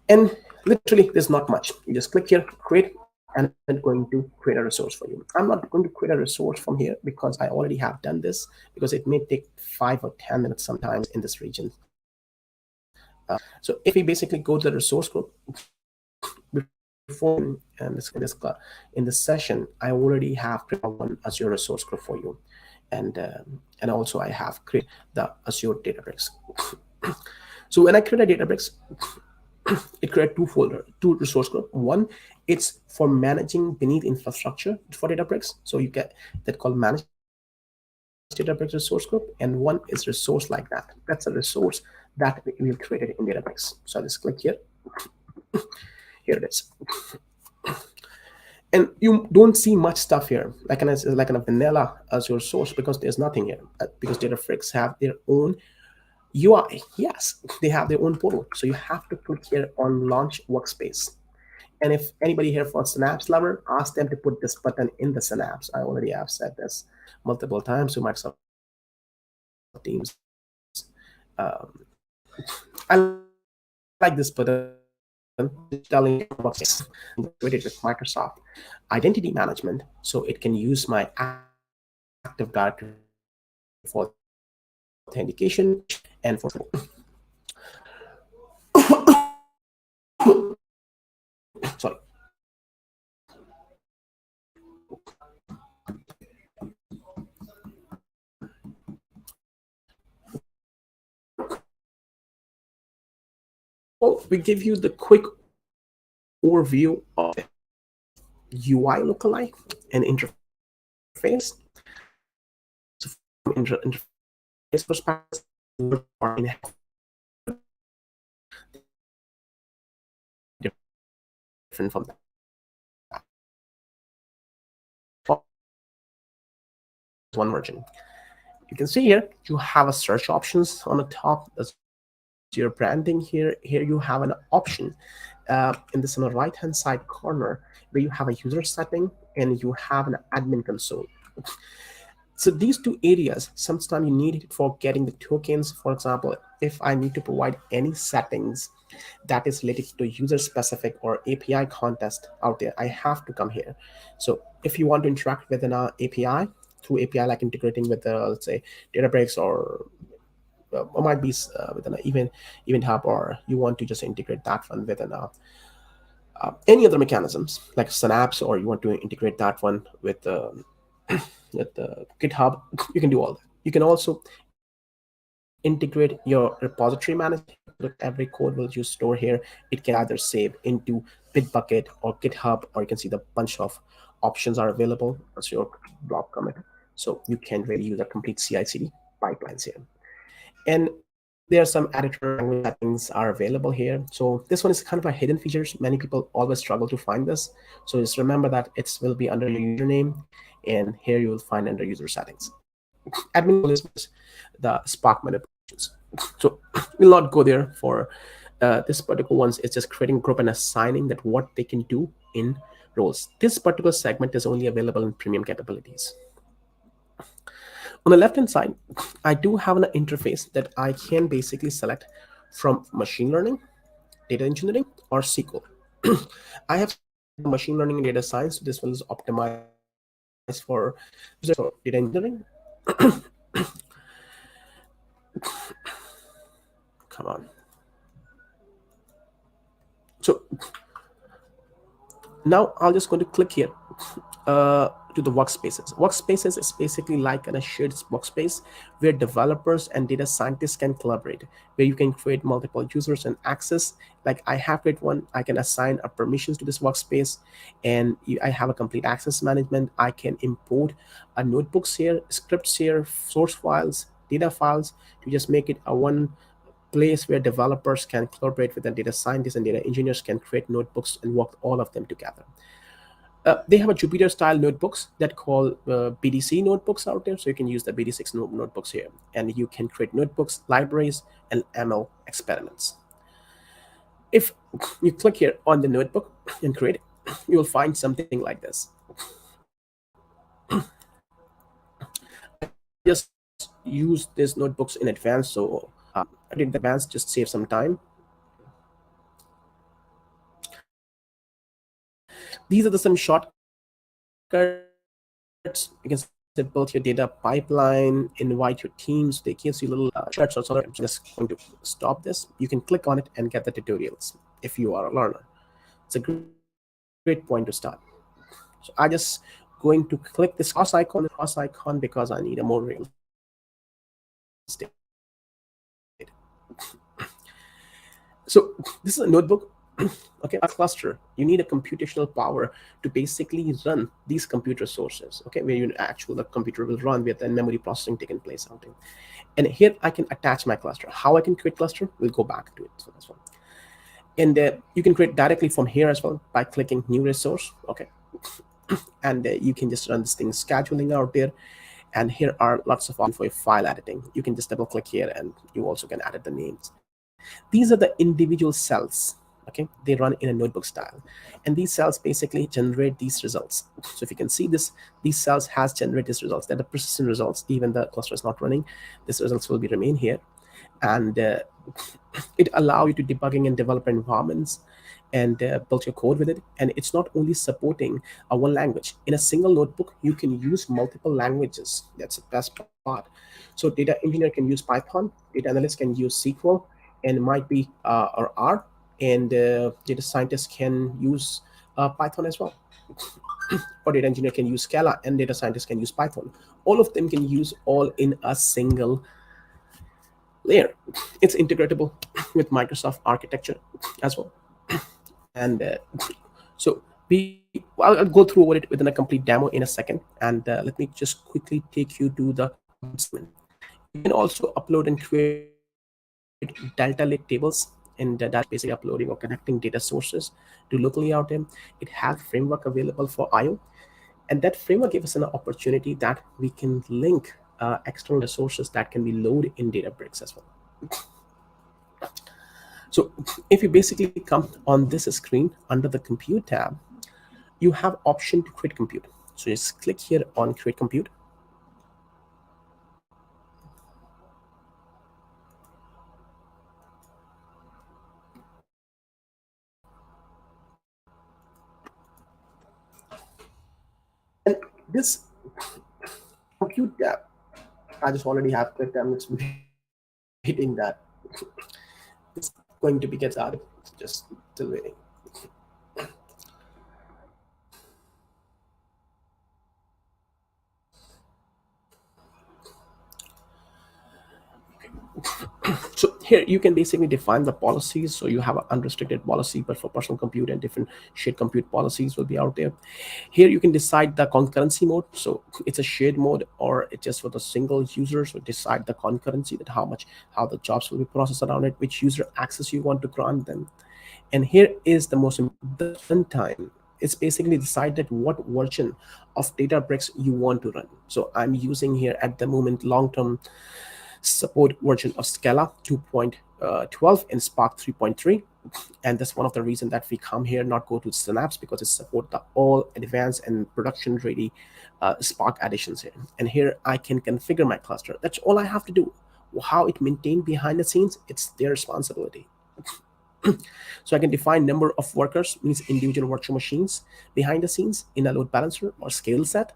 And literally, there's not much. You just click here, create, and it's going to create a resource for you. I'm not going to create a resource from here because I already have done this, because it may take 5 or 10 minutes sometimes in this region. So if we basically go to the resource group, before in this session, I already have created one Azure resource group for you, and also I have created the Azure Databricks. So when I create a Databricks, it creates two resource group. One, it's for managing beneath infrastructure for Databricks. So you get that called manage Databricks resource group, and one is resource like that. That's a resource that we've created in Databricks. So I'll just click here. Here it is. And you don't see much stuff here, like a vanilla Azure source, because there's nothing here. Because Databricks have their own UI. Yes, they have their own portal. So you have to click here on Launch Workspace. And if anybody here for Synapse lover, ask them to put this button in the Synapse. I already have said this multiple times to Microsoft Teams. I like this button. Telling Workspace integrated with Microsoft Identity Management, so it can use my Active Directory for authentication and for sorry. Well, we give you the quick overview of the UI lookalike and interface. So from interface perspective, different from that. One version. You can see here you have a search options on the top. That's your branding here. Here you have an option in this on the right hand side corner where you have a user setting and you have an admin console. So these two areas, sometimes you need it for getting the tokens. For example, if I need to provide any settings that is related to user specific or API context out there, I have to come here. So if you want to interact with an API through API, like integrating with let's say Databricks or might be with an event hub, or you want to just integrate that one with an any other mechanisms like Synapse, or you want to integrate that one with with the GitHub, you can do all that. You can also integrate your repository management. Every code will you store here, it can either save into Bitbucket or GitHub, or you can see the bunch of options are available as your block commit. So you can really use a complete CI/CD pipelines here. And there are some editor language settings are available here. So this one is kind of a hidden features. Many people always struggle to find this. So just remember that it will be under your username, and here you will find under user settings. Admin is the Spark manipulations. So we'll not go there for this particular ones. It's just creating a group and assigning that what they can do in roles. This particular segment is only available in premium capabilities. On the left-hand side, I do have an interface that I can basically select from machine learning, data engineering, or SQL. I have machine learning and data science. So this one is optimized for data engineering. Come on. So now I'll just going to click here to the workspaces. Workspaces is basically like a shared workspace where developers and data scientists can collaborate, where you can create multiple users and access. Like I have created one, I can assign a permissions to this workspace, and I have a complete access management. I can import notebooks here, scripts here, source files, data files, to just make it a one place where developers can collaborate with the data scientists, and data engineers can create notebooks and work all of them together. They have a Jupyter style notebooks that call BDC notebooks out there. So you can use the BD6 notebooks here, and you can create notebooks, libraries, and ML experiments. If you click here on the notebook and create, you'll find something like this. Just use these notebooks in advance. So I did the advance, just save some time. These are some shortcuts. You can set both your data pipeline, invite your teams. They gives you little shortcuts or something. I'm just going to stop this. You can click on it and get the tutorials if you are a learner. It's a great point to start. So I just going to click this cross icon because I need a more real estate. So this is a notebook Okay, a cluster, you need a computational power to basically run these compute resources, okay, where you actually the computer will run with the memory processing taking place out there. And here I can attach my cluster. How I can create cluster, we'll go back to it. So that's one. And you can create directly from here as well by clicking new resource, okay. And you can just run this thing scheduling out there. And here are lots of options for your file editing. You can just double click here and you also can edit the names. These are the individual cells, okay, they run in a notebook style, and these cells basically generate these results. So if you can see this, these cells has generated these results. They're the persistent results. Even the cluster is not running, these results will be remain here. And it allow you to debugging and develop environments and build your code with it. And it's not only supporting one language. In a single notebook, you can use multiple languages. That's the best part. So data engineer can use Python, data analyst can use SQL, and might be or R, and data scientists can use Python as well. Or data engineer can use Scala, and data scientists can use Python. All of them can use all in a single layer. It's integratable with Microsoft architecture as well. And so I'll go through over it within a complete demo in a second. And let me just quickly take you to the component. You can also upload and create Delta Lake tables, and that's basically uploading or connecting data sources to locally out there. It has framework available for IO, and that framework gives us an opportunity that we can link external resources that can be loaded in Databricks as well. So if you basically come on this screen under the compute tab, you have option to create compute. So just click here on create compute. And this compute tab, I just already have clicked. I'm just waiting that it's going to be get added. Just still waiting. So here you can basically define the policies. So you have an unrestricted policy, but for personal compute and different shared compute policies will be out there. Here you can decide the concurrency mode. So it's a shared mode or it's just for the single user. So decide the concurrency, that how the jobs will be processed around it, which user access you want to grant them. And here is the most important, the runtime. It's basically decided what version of Databricks you want to run. So I'm using here at the moment long-term support version of Scala 2.12 and Spark 3.3. And that's one of the reasons that we come here, not go to Synapse, because it support the all advanced and production ready Spark additions here. And here I can configure my cluster. That's all I have to do. How it maintained behind the scenes, it's their responsibility. So I can define number of workers, means individual virtual machines behind the scenes in a load balancer or scale set,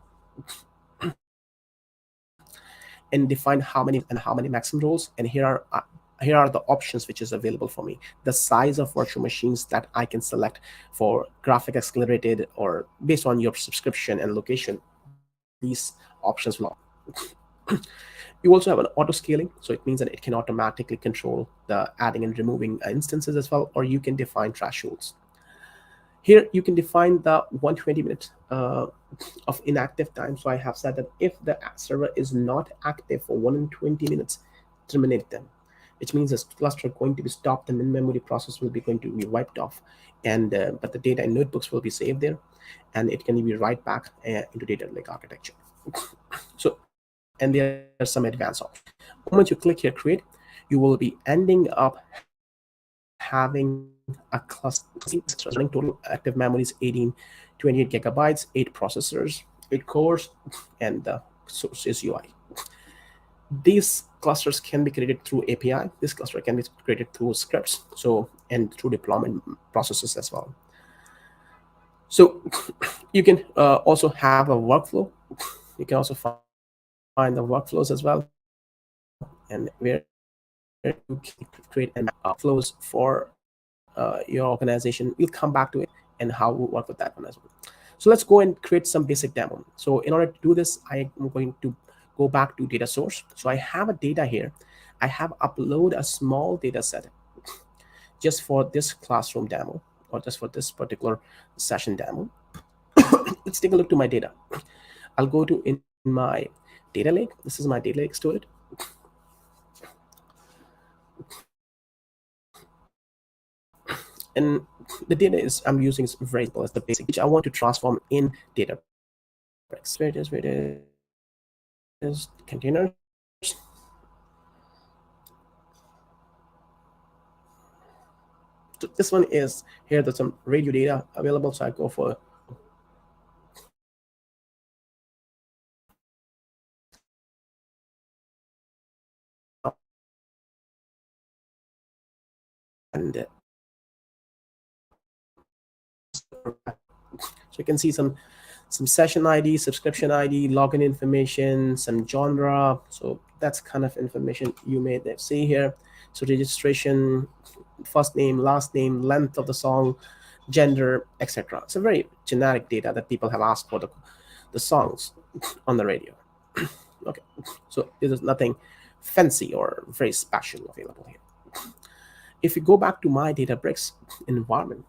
and define how many maximum roles. And here are the options which is available for me. The size of virtual machines that I can select for graphic accelerated or based on your subscription and location. These options will You also have an auto scaling, so it means that it can automatically control the adding and removing instances as well, or you can define thresholds. Here you can define the 120 minutes of inactive time. So I have said that if the server is not active for 120 minutes, terminate them, which means this cluster going to be stopped, the in-memory process will be going to be wiped off, and but the data in notebooks will be saved there, and it can be right back into data lake architecture. So, and there are some advanced options. The moment you click here create, you will be ending up having a cluster running. Total active memory is 28 gigabytes, 8 processors, 8 cores, and the source is UI. These clusters can be created through API. This cluster can be created through scripts, so and through deployment processes as well. So you can also have a workflow. You can also find the workflows as well, and where you can create and flows for your organization. We'll come back to it and how we work with that one as well. So let's go and create some basic demo. So in order to do this, I am going to go back to data source. So I have a data here. I have upload a small data set just for this classroom demo. or just for this particular session demo. Let's take a look to my data. I'll go to in my data lake. This is my data lake storage. And the data is I'm using is very simple as the basic, which I want to transform in Databricks. Where it is containers. So this one is here. There's some radio data available, so I go for and so you can see some session ID, subscription ID, login information, some genre. So that's kind of information you may see here. So registration, first name, last name, length of the song, gender, etc. It's a very generic data that people have asked for the songs on the radio. Okay, so there's nothing fancy or very special available here. If you go back to my Databricks environment,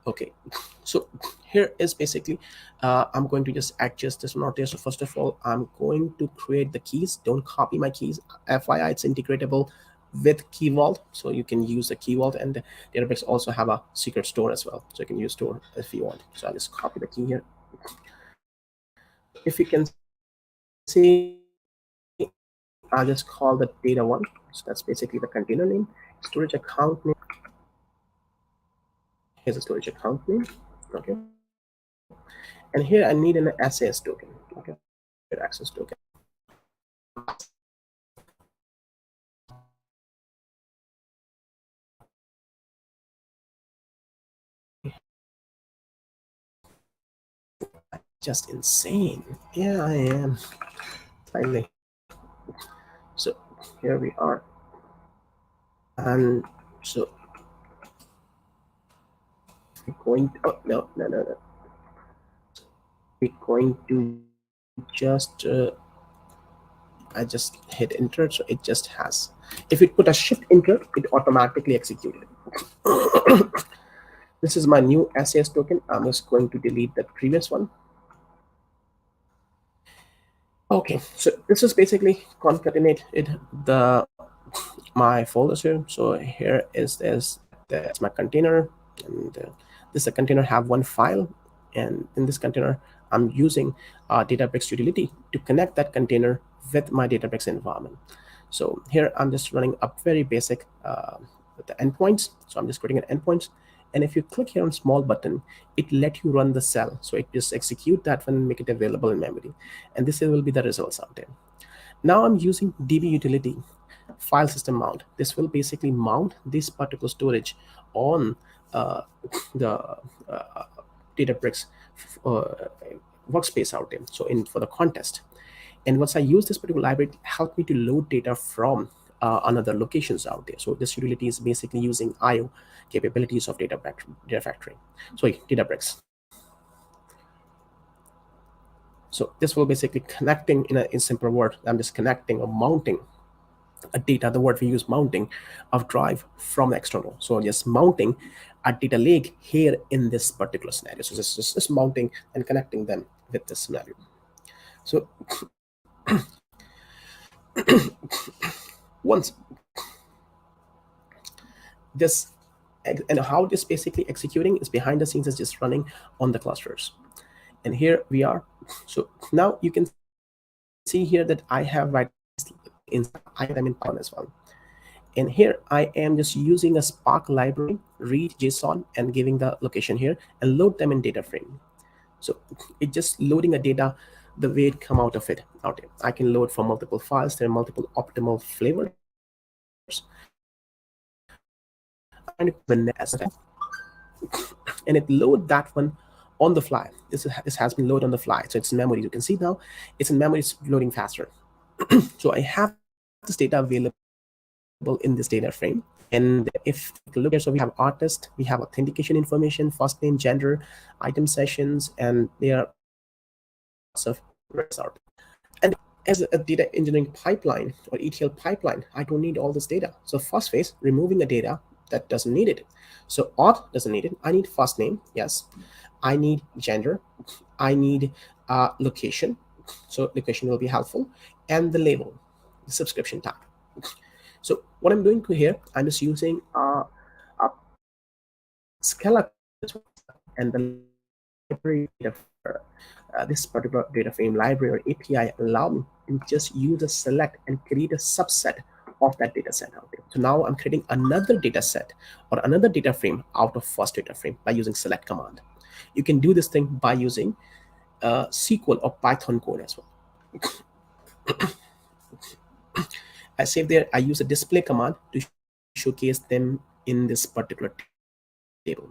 okay, so here is basically I'm going to just adjust this one out there. So first of all, I'm going to create the keys. Don't copy my keys. FYI, it's integratable with Key Vault, so you can use the Key Vault, and Databricks also have a secret store as well, so you can use store if you want. So I'll just copy the key here. If you can see, I'll just call the data one. So that's basically the container name, storage account name. Here's a storage account name. Okay. And here I need an SAS token. Okay. Access token. Just insane. Yeah, I am. Finally. So here we are. And so we're going to, oh, no. We're going to just, I just hit enter, so it just has. If you put a shift enter, it automatically executed. This is my new SAS token. I'm just going to delete the previous one. Okay, so this is basically concatenated my folders here. So here is that's my container, and this container have one file, and in this container I'm using Databricks utility to connect that container with my Databricks environment. So here I'm just running up very basic with the endpoints. So I'm just creating an endpoints, and if you click here on small button, it let you run the cell. So it just execute that one, make it available in memory, and this will be the results out there. Now I'm using DB utility file system mount. This will basically mount this particular storage on the Databricks workspace out there. So for the contest, and once I use this particular library, it helped me to load data from another locations out there. So this utility is basically using IO capabilities of Data Factory. Sorry, Databricks. So this will basically connecting in simple word. I'm just connecting or mounting a data. The word we use mounting of drive from external. So just mounting a data lake here in this particular scenario. So this is just mounting and connecting them with this scenario. So once this, and how this basically executing is behind the scenes is just running on the clusters. And here we are. So now you can see here that I have right item in Python as well. And here I am just using a Spark library, read JSON, and giving the location here and load them in DataFrame. So it's just loading a data the way it come out of it out here. I can load from multiple files. There are multiple optimal flavors. And it load that one on the fly. This has been loaded on the fly. So it's in memory. You can see now it's in memory. It's loading faster. So I have this data available in this data frame. And if you look here, so we have artist, we have authentication information, first name, gender, item sessions, and there are lots of results. And as a data engineering pipeline or ETL pipeline, I don't need all this data. So first phase, removing a data that doesn't need it. So auth doesn't need it. I need first name, yes. I need gender. I need location. So location will be helpful. And the label, the subscription type. So what I'm doing here, I'm just using a Scala and the library data for this particular data frame library or API allow me to just use a select and create a subset of that data set out there. So now I'm creating another data set or another data frame out of first data frame by using select command. You can do this thing by using SQL or Python code as well. I save there, I use a display command to showcase them in this particular table.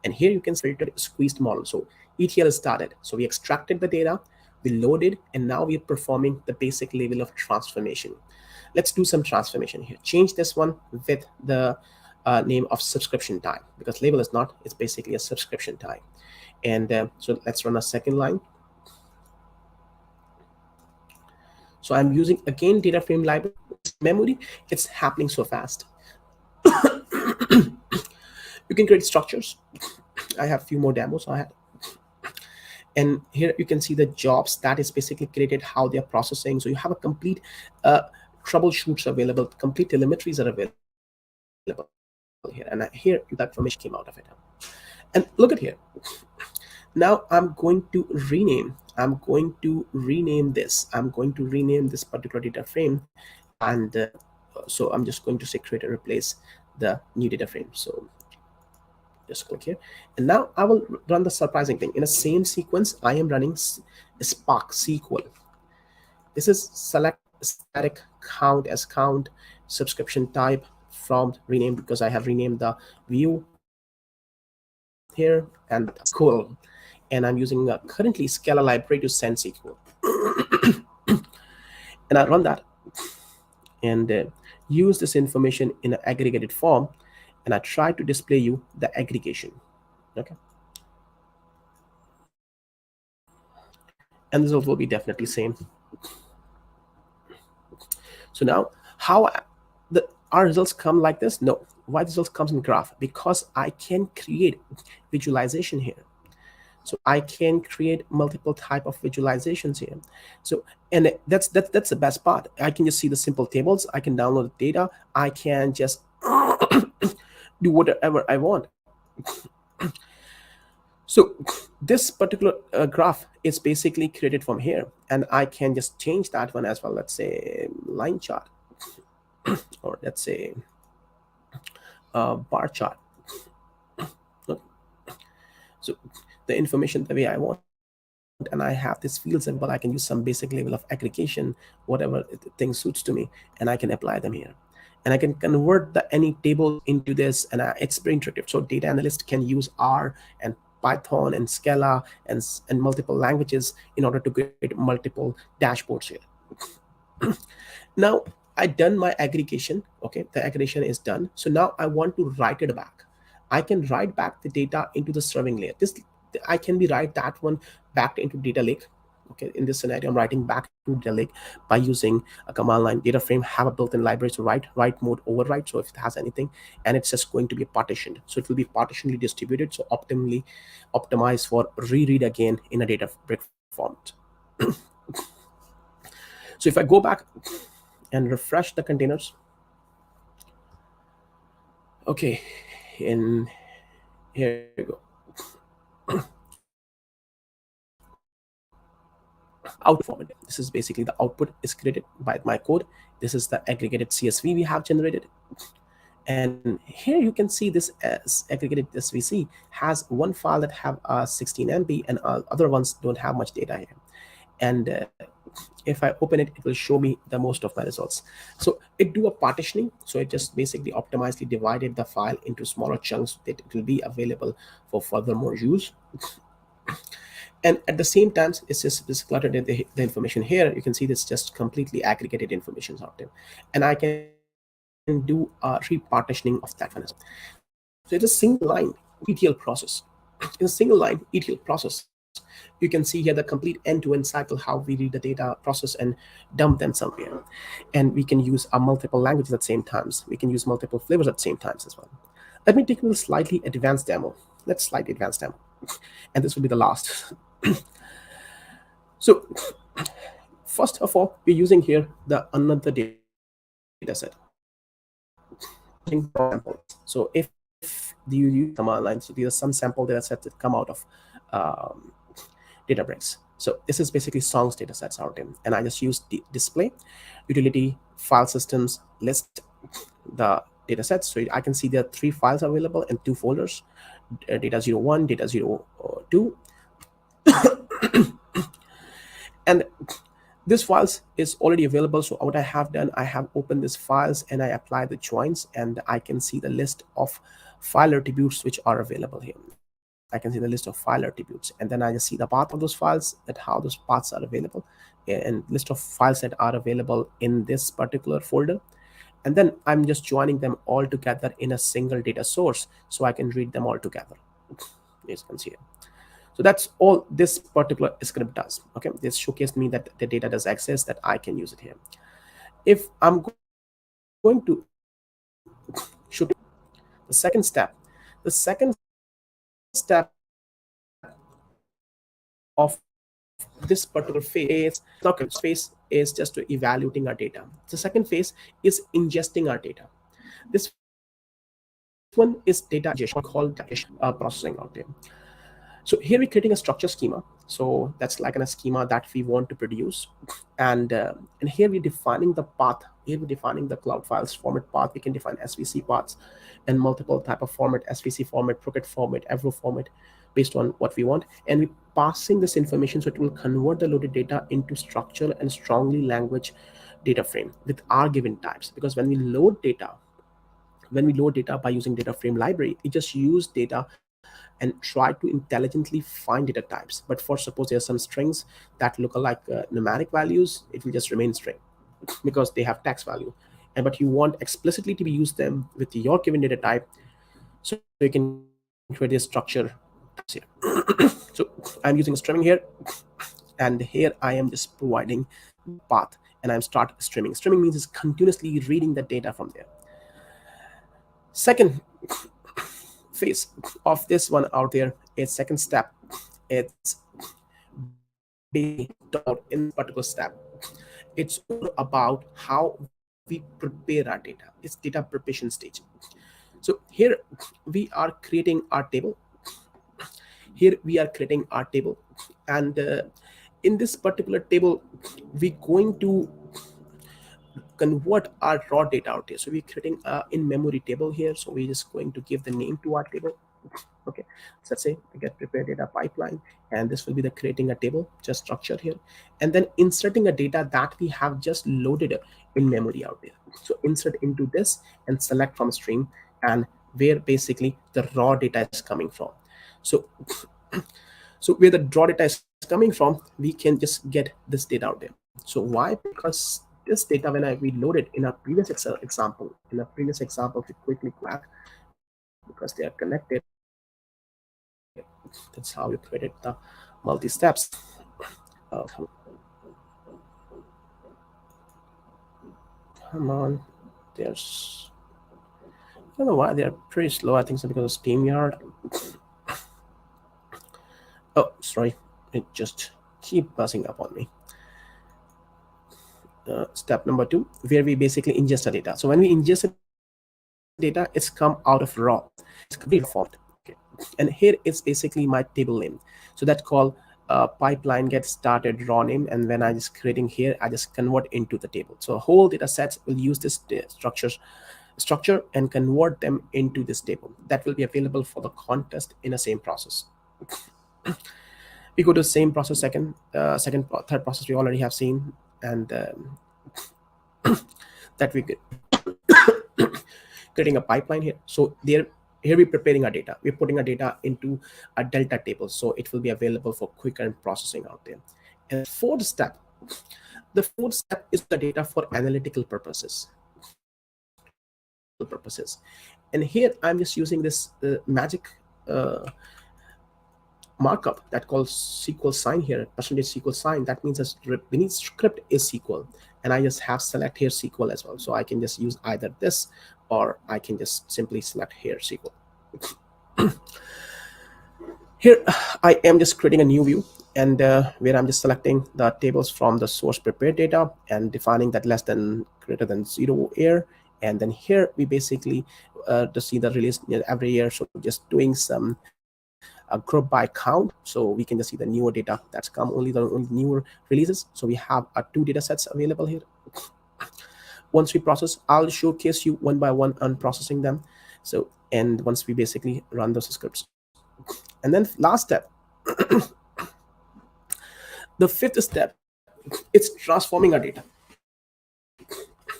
And here you can filter squeezed model. So ETL is started. So we extracted the data, we loaded, and now we are performing the basic level of transformation. Let's do some transformation here. Change this one with the name of subscription type, because label is not, it's basically a subscription type. And so let's run a second line. So I'm using again data frame library memory. It's happening so fast. You can create structures. I have a few more demos I had. And here you can see the jobs that is basically created, how they are processing. So you have a complete troubleshoots available, complete telemetries are available here. And here that information came out of it. And look at here. Now I'm going to rename this. I'm going to rename this particular data frame. And so I'm just going to say create and replace the new data frame. So just click here. And now I will run the surprising thing. In the same sequence, I am running Spark SQL. This is select static count as count, subscription type from rename, because I have renamed the view here, and SQL. And I'm using currently Scala library to send SQL. And I run that and use this information in an aggregated form, and I try to display you the aggregation. Okay. And the result will be definitely same. So now how our results come like this? No. Why the results comes in graph? Because I can create visualization here. So I can create multiple type of visualizations here. So, and that's the best part. I can just see the simple tables. I can download the data. I can just do whatever I want. So this particular graph is basically created from here, and I can just change that one as well. Let's say line chart, or let's say bar chart. So the information the way I want, and I have this fields available. I can use some basic level of aggregation, whatever thing suits to me, and I can apply them here. And I can convert any tables into this, and it's very intuitive. So data analyst can use R and Python and Scala and multiple languages in order to create multiple dashboards here. Now I done my aggregation. Okay, the aggregation is done. So now I want to write it back. I can write back the data into the serving layer. This I can be write that one back into data lake. Okay, in this scenario, I'm writing back to data lake by using a command line. Data frame have a built-in library to write mode override. So if it has anything, and it's just going to be partitioned, so it will be partitionally distributed, so optimally optimized for reread again in a Databricks format. So if I go back and refresh the containers, okay, and here you go. Output format. This is basically the output is created by my code. This is the aggregated CSV we have generated. And here you can see this as aggregated SVC has one file that have 16 MB, and other ones don't have much data here. And if I open it, it will show me the most of my results. So it do a partitioning. So it just basically optimizely divided the file into smaller chunks that it will be available for furthermore use. And at the same time, it's just cluttered the information here. You can see this just completely aggregated information out there. And I can do a repartitioning of that one as well. So it's a single line ETL process. In a single line ETL process, You can see here the complete end-to-end cycle, how we read the data, process, and dump them somewhere. And we can use multiple languages at the same times. We can use multiple flavors at the same times as well. Let me take you to a slightly advanced demo. Let's slightly advanced demo. And this will be the last. So first of all, we're using here the another data set. So if you use command line, so these are some sample data sets that come out of Databricks. So this is basically songs data sets out in, and I just use the display, utility, file systems, list the data sets. So I can see there are 3 files available in 2 folders, data 01, data 02. And this files is already available. So what I have done, I have opened these files and I apply the joins, and I can see the list of file attributes which are available here. I can see the list of file attributes, and then I just see the path of those files, that how those paths are available, and list of files that are available in this particular folder. And then I'm just joining them all together in a single data source, so I can read them all together. As you can see here. So that's all this particular script does. Okay, this showcased me that the data does access, that I can use it here. If I'm going to show the second step of this particular phase, phase is just to evaluating our data. The second phase is ingesting our data. This one is data ingestion, called processing out there. So here we're creating a structure schema. So that's like a schema that we want to produce. And here we're defining the path. Here we're defining the cloud files format path. We can define SVC paths and multiple type of format, SVC format, Procket format, Avro format, based on what we want. And we're passing this information, so it will convert the loaded data into structural and strongly language data frame with our given types. Because when we load data by using DataFrame Library, we just use data and try to intelligently find data types. But for suppose there are some strings that look like numeric values, it will just remain string because they have text value. But you want explicitly to be use them with your given data type, so you can create a structure here. So I'm using a string here, and here I am just providing path, and I'm start streaming. Streaming means it's continuously reading the data from there. Second phase of this one out there is second step. It's in particular step. It's all about how we prepare our data. It's data preparation stage. So here we are creating our table. And in this particular table, we're going to convert our raw data out here. So we're creating a in-memory table here. So we're just going to give the name to our table. Okay, so let's say we get prepared data pipeline, and this will be the creating a table, just structure here, and then inserting a data that we have just loaded in memory out there. So insert into this and select from stream, and where basically the raw data is coming from. So where the raw data is coming from, we can just get this data out there. So why? Because this data, when we loaded in our previous example, we quickly go back, because they are connected. That's how you created the multi-steps. Come on, there's, I don't know why they're pretty slow. I think it's because of SteamYard. Oh, sorry, it just keep buzzing up on me. Step number 2, where we basically ingest the data. So when we ingest the data, it's come out of raw, it's completely formed. Okay. And here is basically my table name. So that's called pipeline get started raw name, and when I just creating here, I just convert into the table. So whole data sets will use this structure and convert them into this table that will be available for the contest in the same process. We go to the same process, third process we already have seen, and that we get creating a pipeline here. So here we're preparing our data. We're putting our data into a delta table, so it will be available for quicker processing out there. And the fourth step is the data for analytical purposes. And here I'm just using this magic markup that calls SQL sign here, percentage SQL sign. That means that beneath script is SQL, and I just have select here SQL as well. So I can just use either this, or I can just simply select here SQL. Here I am just creating a new view, and where I'm just selecting the tables from the source prepared data and defining that less than greater than 0 year. And then here we basically to see the release every year, so just doing some group by count, so we can just see the newer data that's come, only newer releases. So we have 2 data sets available here. Once we process, I'll showcase you one by one on processing them. So, and once we basically run those scripts, and then last step, the 5th step, it's transforming our data.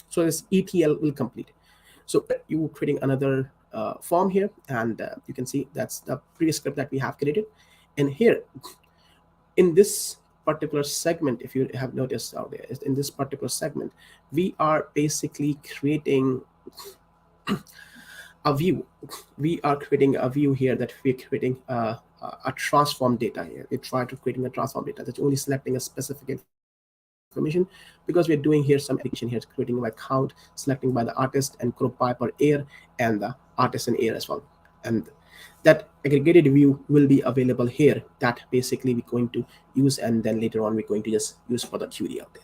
So this ETL will complete. So you creating another form here, and you can see that's the previous script that we have created. And here in this particular segment, if you have noticed out there, in this particular segment, we are basically creating a view. We are creating a view here that we're creating a transform data here. We try to creating a transform data that's only selecting a specific information, because we're doing here some aggregation here, creating by count, selecting by the artist, and group by per year, and the artist and year as well. And that aggregated view will be available here, that basically we're going to use, and then later on we're going to just use for the query out there.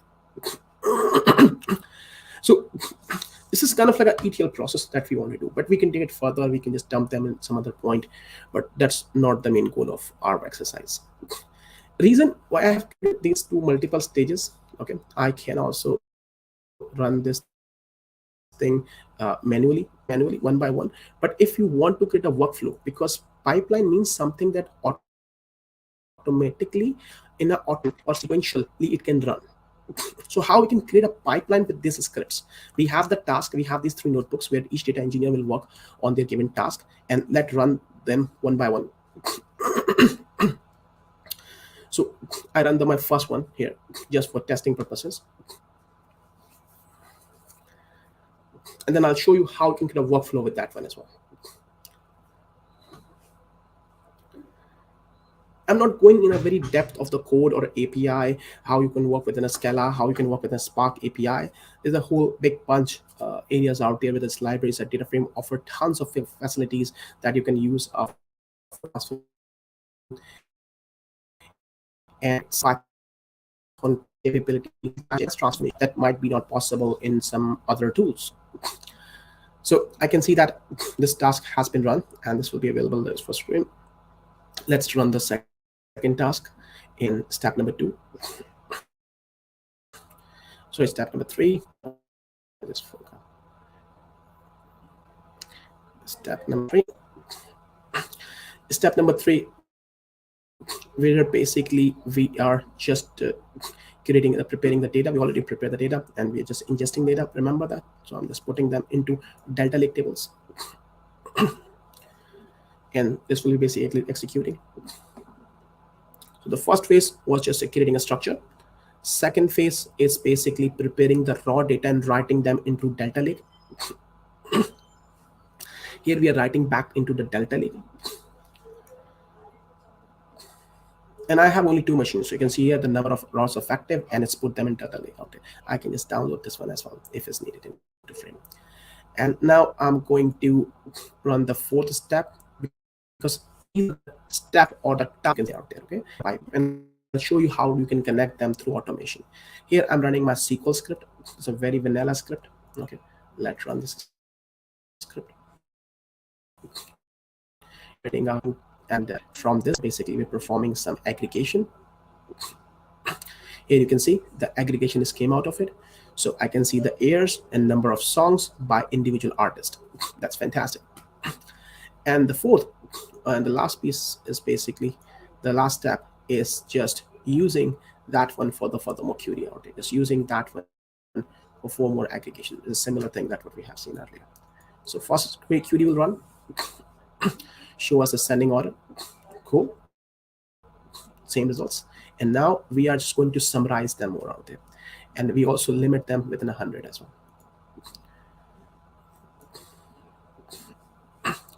So this is kind of like an ETL process that we want to do, but we can take it further. We can just dump them in some other point, but that's not the main goal of our exercise. Reason why I have these 2 multiple stages, okay, I can also run this thing manually, one by one. But if you want to create a workflow, because pipeline means something that automatically in a auto or sequentially it can run. So how we can create a pipeline with these scripts? We have the task, we have these 3 notebooks where each data engineer will work on their given task, and let's run them one by one. So I run my first one here just for testing purposes, and then I'll show you how you can create a workflow with that one as well. I'm not going in a very depth of the code or API, how you can work within a Scala, how you can work with a Spark API. There's a whole big bunch areas out there with its libraries that DataFrame offer tons of facilities that you can use and on capability transformation that might be not possible in some other tools. So I can see that this task has been run, and this will be available on for screen. Let's run the second task in step number 2. So it's step number 3. Step number 3. Step number 3, where basically we are just preparing the data. We already prepared the data, and we're just ingesting data. Remember that. So I'm just putting them into Delta Lake tables, and this will be basically executing. So the first phase was just creating a structure. Second phase is basically preparing the raw data and writing them into Delta Lake. Here we are writing back into the Delta Lake. And I have only 2 machines. So you can see here the number of rows of active, and it's put them in Delta Lake out there. I can just download this one as well if it's needed into Frame. And now I'm going to run the 4th step, because step or the task is out there, okay? And I'll show you how you can connect them through automation. Here I'm running my SQL script. It's a very vanilla script. Okay, let's run this script. And from this, basically we're performing some aggregation. Here you can see the aggregation is came out of it. So I can see the airs and number of songs by individual artist. That's fantastic. And the 4th and the last piece is basically the last step is just using that one for the more query out there. Just using that one for 4 more aggregation. It's a similar thing that what we have seen earlier. So first query will run, show us a sending order, cool, same results. And now we are just going to summarize them more out there. And we also limit them within 100 as well.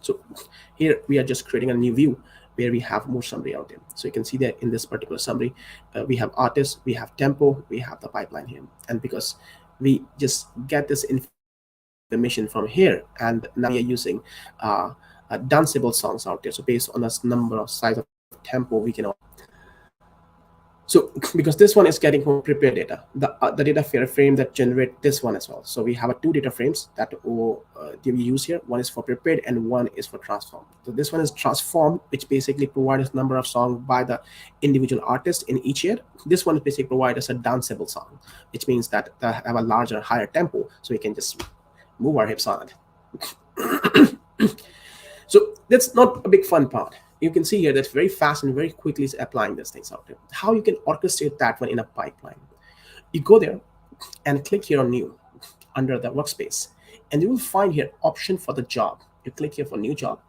So here we are just creating a new view. where we have more summary out there. So you can see that in this particular summary, we have artists, we have tempo, we have the pipeline here. And because we just get this information from here, and now we are using danceable songs out there. So based on this number of size of tempo, we can also. So because this one is getting from prepared data, the data frame that generate this one as well. So we have two data frames that we use here. One is for prepared and one is for transform. So this one is transform, which basically provides a number of songs by the individual artist in each year. This one basically provides us a danceable song, which means that they have a larger, higher tempo, so we can just move our hips on it. So that's not a big fun part. You can see here that's very fast and very quickly is applying these things out there. How you can orchestrate that one in a pipeline. You go there and click here on new under the workspace, and you will find here option for the job. You click here for new job.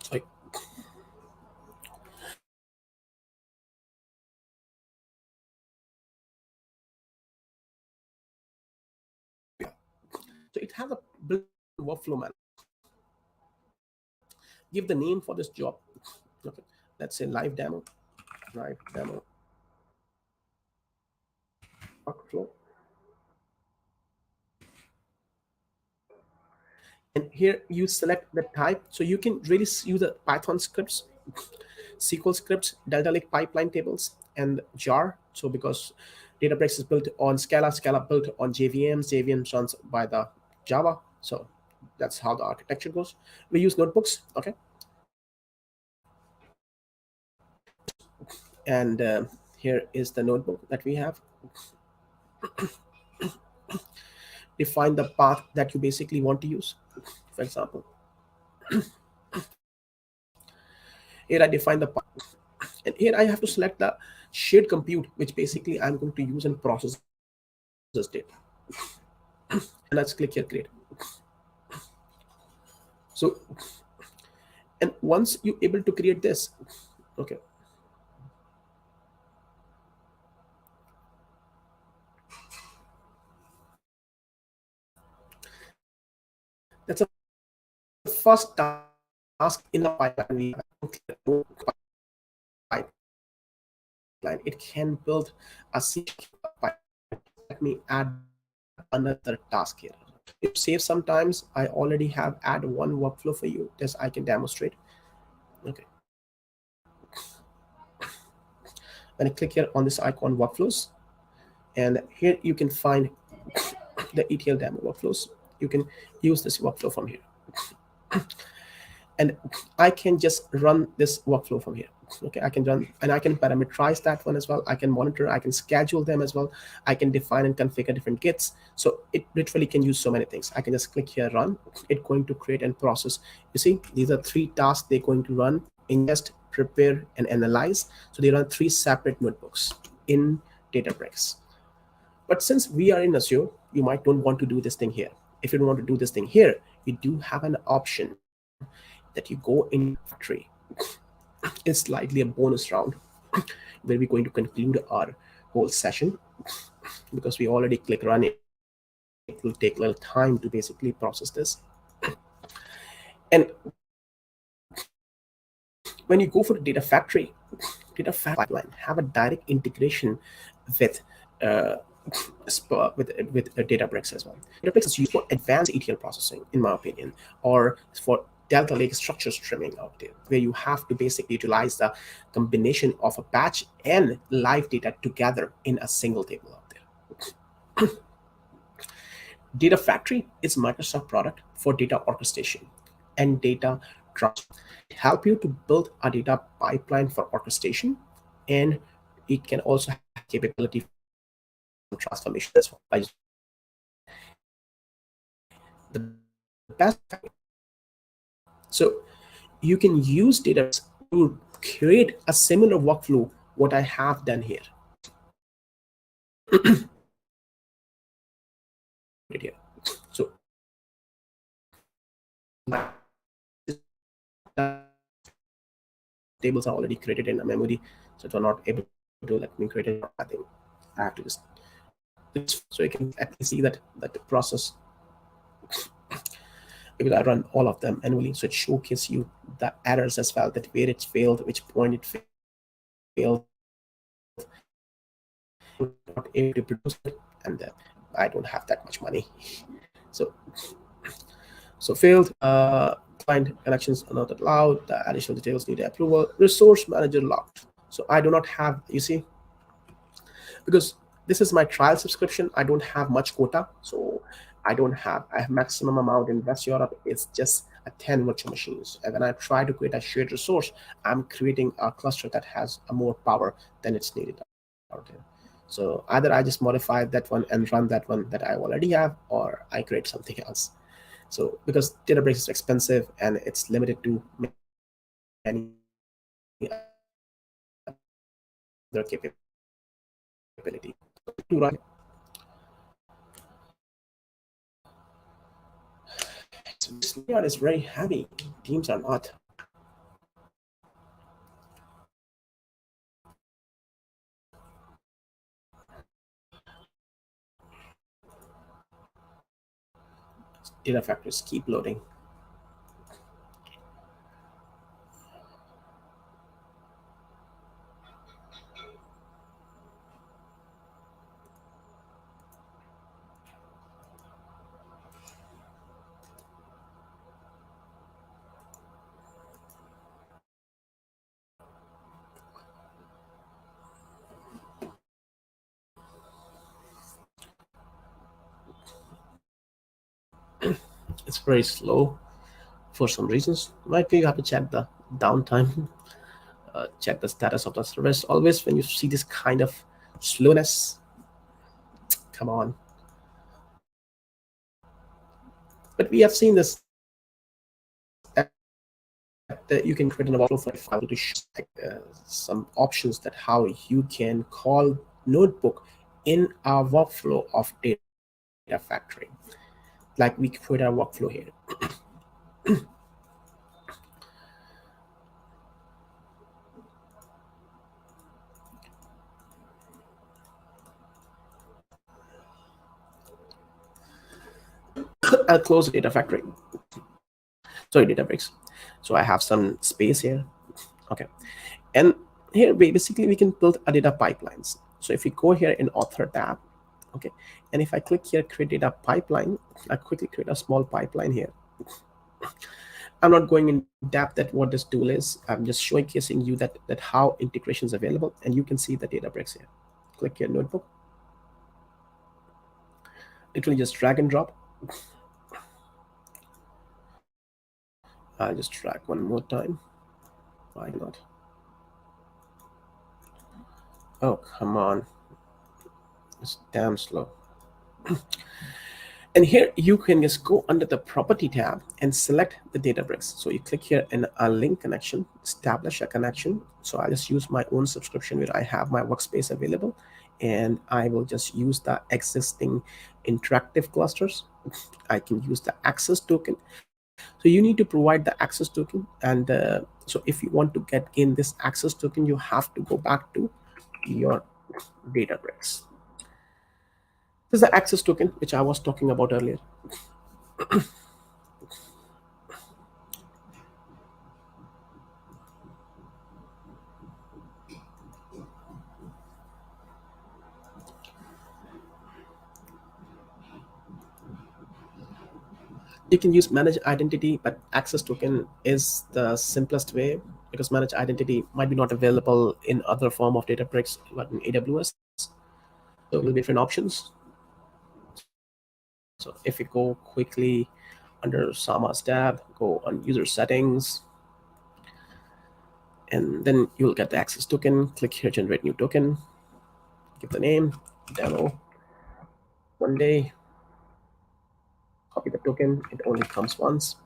Sorry. So it has a built workflow manager. Give the name for this job. Okay, let's say live demo workflow. And here you select the type, so you can really use the Python scripts, SQL scripts, Delta Lake pipeline tables, and jar. So because Databricks is built on Scala built on JVMs runs by the Java. So that's how the architecture goes. We use notebooks, okay. And here is the notebook that we have. Define the path that you basically want to use. For example, here I define the path, and here I have to select the shared compute, which basically I'm going to use and process this data. And let's click here, create. So, and once you're able to create this, okay. That's a first task in the pipeline. It can build a pipeline. Let me add another task here. If save sometimes, I already have add one workflow for you. This I can demonstrate. Okay. When I click here on this icon workflows, and here you can find the ETL demo workflows. You can use this workflow from here. And I can just run this workflow from here. Okay, I can run and I can parameterize that one as well. I can monitor, I can schedule them as well. I can define and configure different gits. So it literally can use so many things. I can just click here, run. It's going to create and process. You see, these are three tasks they're going to run: ingest, prepare, and analyze. So they run three separate notebooks in Databricks. But since we are in Azure, you might don't want to do this thing here. If you don't want to do this thing here, you do have an option that you go in factory. It's slightly a bonus round where we're going to conclude our whole session, because we already click run. It will take a little time to basically process this. And when you go for the data factory pipeline, have a direct integration with Databricks as well. Databricks is used for advanced ETL processing, in my opinion, or for Delta Lake structure streaming out there, where you have to basically utilize the combination of a batch and live data together in a single table out there. Data Factory is Microsoft product for data orchestration and data transfer. It helps you to build a data pipeline for orchestration, and it can also have capability for transformation as well. The best. So you can use data to create a similar workflow what I have done here. So tables are already created in a memory, so if you're not able to let me create it, I think I have to just so you can at least see that the process. because I run all of them annually. So it showcases you the errors as well, that where it failed, which point it failed, not able to produce it, and I don't have that much money. So failed, client connections are not allowed, the additional details need approval, resource manager locked. So I do not have, you see, because this is my trial subscription, I don't have much quota. So I have maximum amount in West Europe. It's just a 10 virtual machines. And when I try to create a shared resource, I'm creating a cluster that has a more power than it's needed out there. So either I just modify that one and run that one that I already have, or I create something else. So because Databricks is expensive and it's limited to many other capability to run. So this layout is very heavy. Teams are not. Data factors keep loading. It's very slow for some reasons. Might be you have to check the downtime, check the status of the service. Always when you see this kind of slowness, come on. But we have seen this, that you can create an workflow for a file to show some options that how you can call notebook in our workflow of data factory. Like we create our workflow here. I'll close the data factory. Sorry, Databricks. So I have some space here. Okay. And here basically we can build a data pipelines. So if we go here in author tab, okay, and if I click here, create data pipeline, I quickly create a small pipeline here. I'm not going in depth at what this tool is. I'm just showcasing you that how integration is available, and you can see the Databricks here. Click here, notebook. Literally just drag and drop. I'll just drag one more time. Why not? Oh, come on. It's damn slow. And here you can just go under the property tab and select the Databricks. So you click here in a link connection, establish a connection. So I just use my own subscription where I have my workspace available, and I will just use the existing interactive clusters. I can use the access token. So you need to provide the access token, and so if you want to gain this access token, you have to go back to your Databricks. This is the access token which I was talking about earlier. You can use manage identity, but access token is the simplest way, because manage identity might be not available in other form of Databricks, but in AWS. So will be different options. So if we go quickly under Sama's tab, go on user settings, and then you'll get the access token. Click here, generate new token, give the name, demo, one day, copy the token, it only comes once,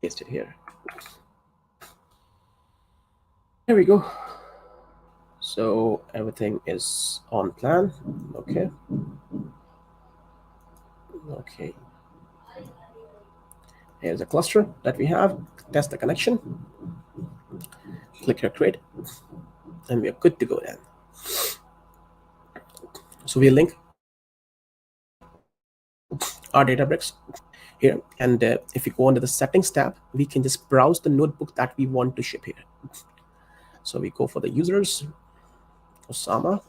paste it here. There we go. So everything is on plan. Okay. Okay. Here's a cluster that we have. Test the connection. Click here, create, and we are good to go then. So we'll link our Databricks here. And if we go under the settings tab, we can just browse the notebook that we want to ship here. So we go for the users, Usama.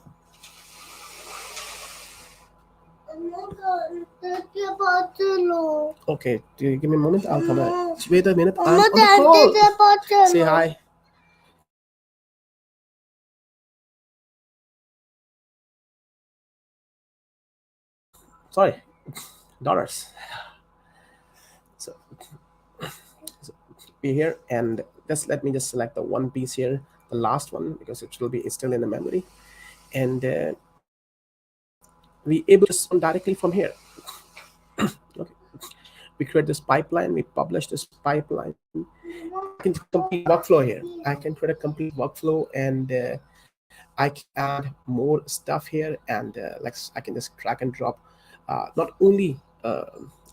Okay, do you give me a moment? I'll come back. Wait a minute. I'm on the call. Say hi. Sorry, dollars. So be here, and just let me just select the one piece here, the last one, because it will be it's still in the memory, and we able to just run directly from here. Okay. We create this pipeline, we publish this pipeline. I can complete workflow here. I can create a complete workflow, and I can add more stuff here, and like I can just drag and drop not only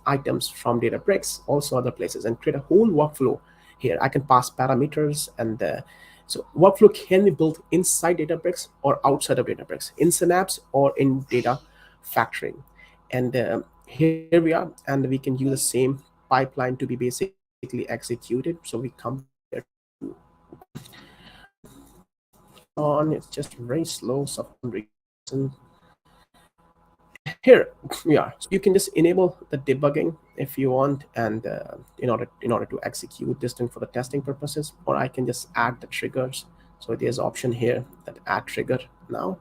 items from Databricks, also other places, and create a whole workflow here. I can pass parameters, and so workflow can be built inside Databricks or outside of Databricks, in Synapse or in Data Factory. And here we are, and we can use the same pipeline to be basically executed. So we come here to on, it's just very slow for some reason. Here we are. So you can just enable the debugging if you want, and in order to execute this thing for the testing purposes, or I can just add the triggers. So there's option here that add trigger now,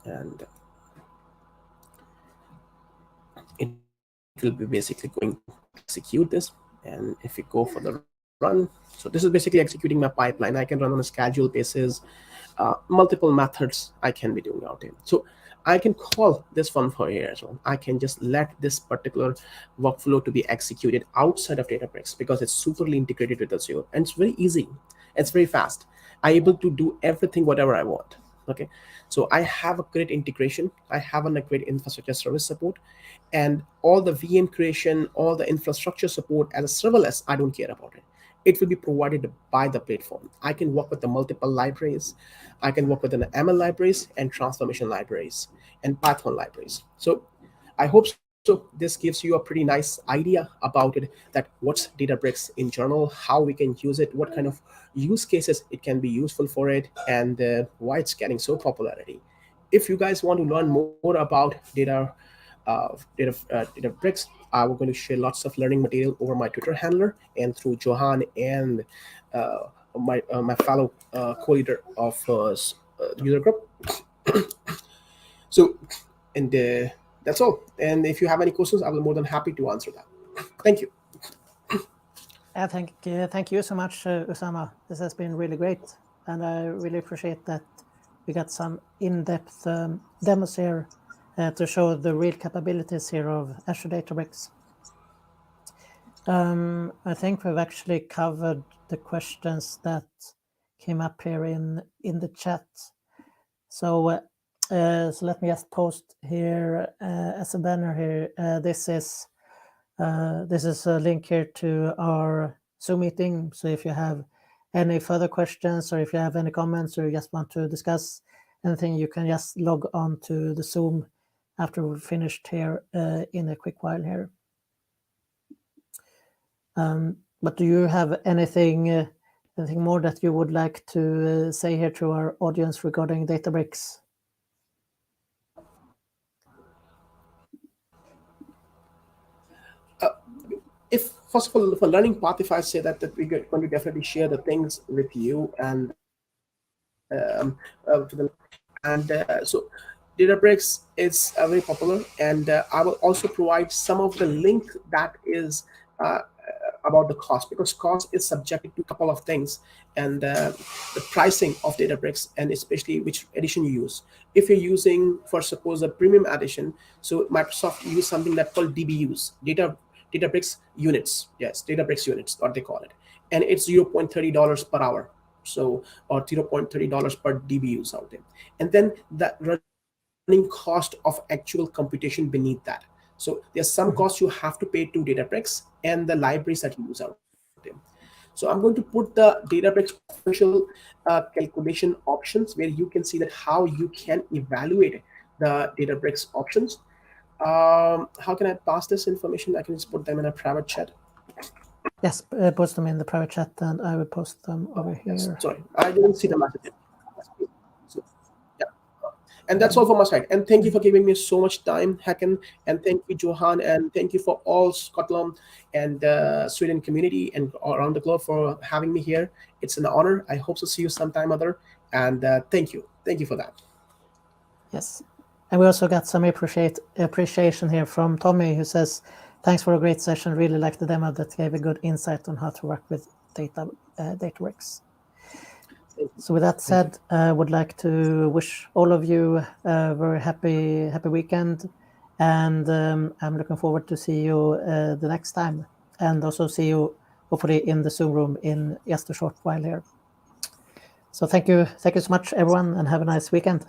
and it will be basically going to execute this. And if we go for the run, so this is basically executing my pipeline. I can run on a schedule basis, multiple methods I can be doing out here. So I can call this one for here as well. I can just let this particular workflow to be executed outside of Databricks, because it's superly integrated with Azure, and it's very easy. It's very fast. I'm able to do everything whatever I want. Okay, so I have a great integration. I have a great infrastructure service support, and all the VM creation, all the infrastructure support as a serverless, I don't care about it. It will be provided by the platform. I can work with the multiple libraries. I can work with the ML libraries and transformation libraries and Python libraries. So I hope so. This gives you a pretty nice idea about it, that what's Databricks in general, how we can use it, what kind of use cases it can be useful for it, and why it's getting so popularity. If you guys want to learn more about Databricks, we're going to share lots of learning material over my Twitter handler and through Johan and my fellow co-leader of user group. So, and that's all. And if you have any questions, I will be more than happy to answer that. Thank you. Thank you so much, Usama. This has been really great, and I really appreciate that we got some in-depth demos here to show the real capabilities here of Azure Databricks. I think we've actually covered the questions that came up here in the chat. So let me just post here as a banner here. This is a link here to our Zoom meeting. So if you have any further questions, or if you have any comments, or you just want to discuss anything, you can just log on to the Zoom after we've finished here in a quick while here. But do you have anything more that you would like to say here to our audience regarding Databricks? If first of all, for learning path, if I say that we're going to definitely share the things with you, and so Databricks is very popular, and I will also provide some of the link that is about the cost, because cost is subjected to a couple of things, and the pricing of Databricks, and especially which edition you use. If you're using, for suppose, a premium edition, so Microsoft use something that's called DBUs, Databricks units. Yes, Databricks units, what they call it, and it's $0.30 per hour, so, or $0.30 per DBUs out there, and then the running cost of actual computation beneath that. So there's some cost you have to pay to Databricks and the libraries that you use out there. So I'm going to put the Databricks official calculation options, where you can see that how you can evaluate the Databricks options. How can I pass this information? I can just put them in a private chat. Yes, post them in the private chat, and I will post them over here. Yes. Sorry, I didn't see the message. So, yeah. And that's all from my side. And thank you for giving me so much time, Hakan. And thank you, Johan. And thank you for all Scotland and Sweden community and around the globe for having me here. It's an honor. I hope to see you sometime other. And thank you. Thank you for that. Yes. And we also got some appreciation here from Tommy, who says, thanks for a great session. Really like the demo that gave a good insight on how to work with Databricks. So with that said, I would like to wish all of you a very happy weekend. And I'm looking forward to see you the next time. And also see you hopefully in the Zoom room in just a short while here. So thank you so much, everyone, and have a nice weekend.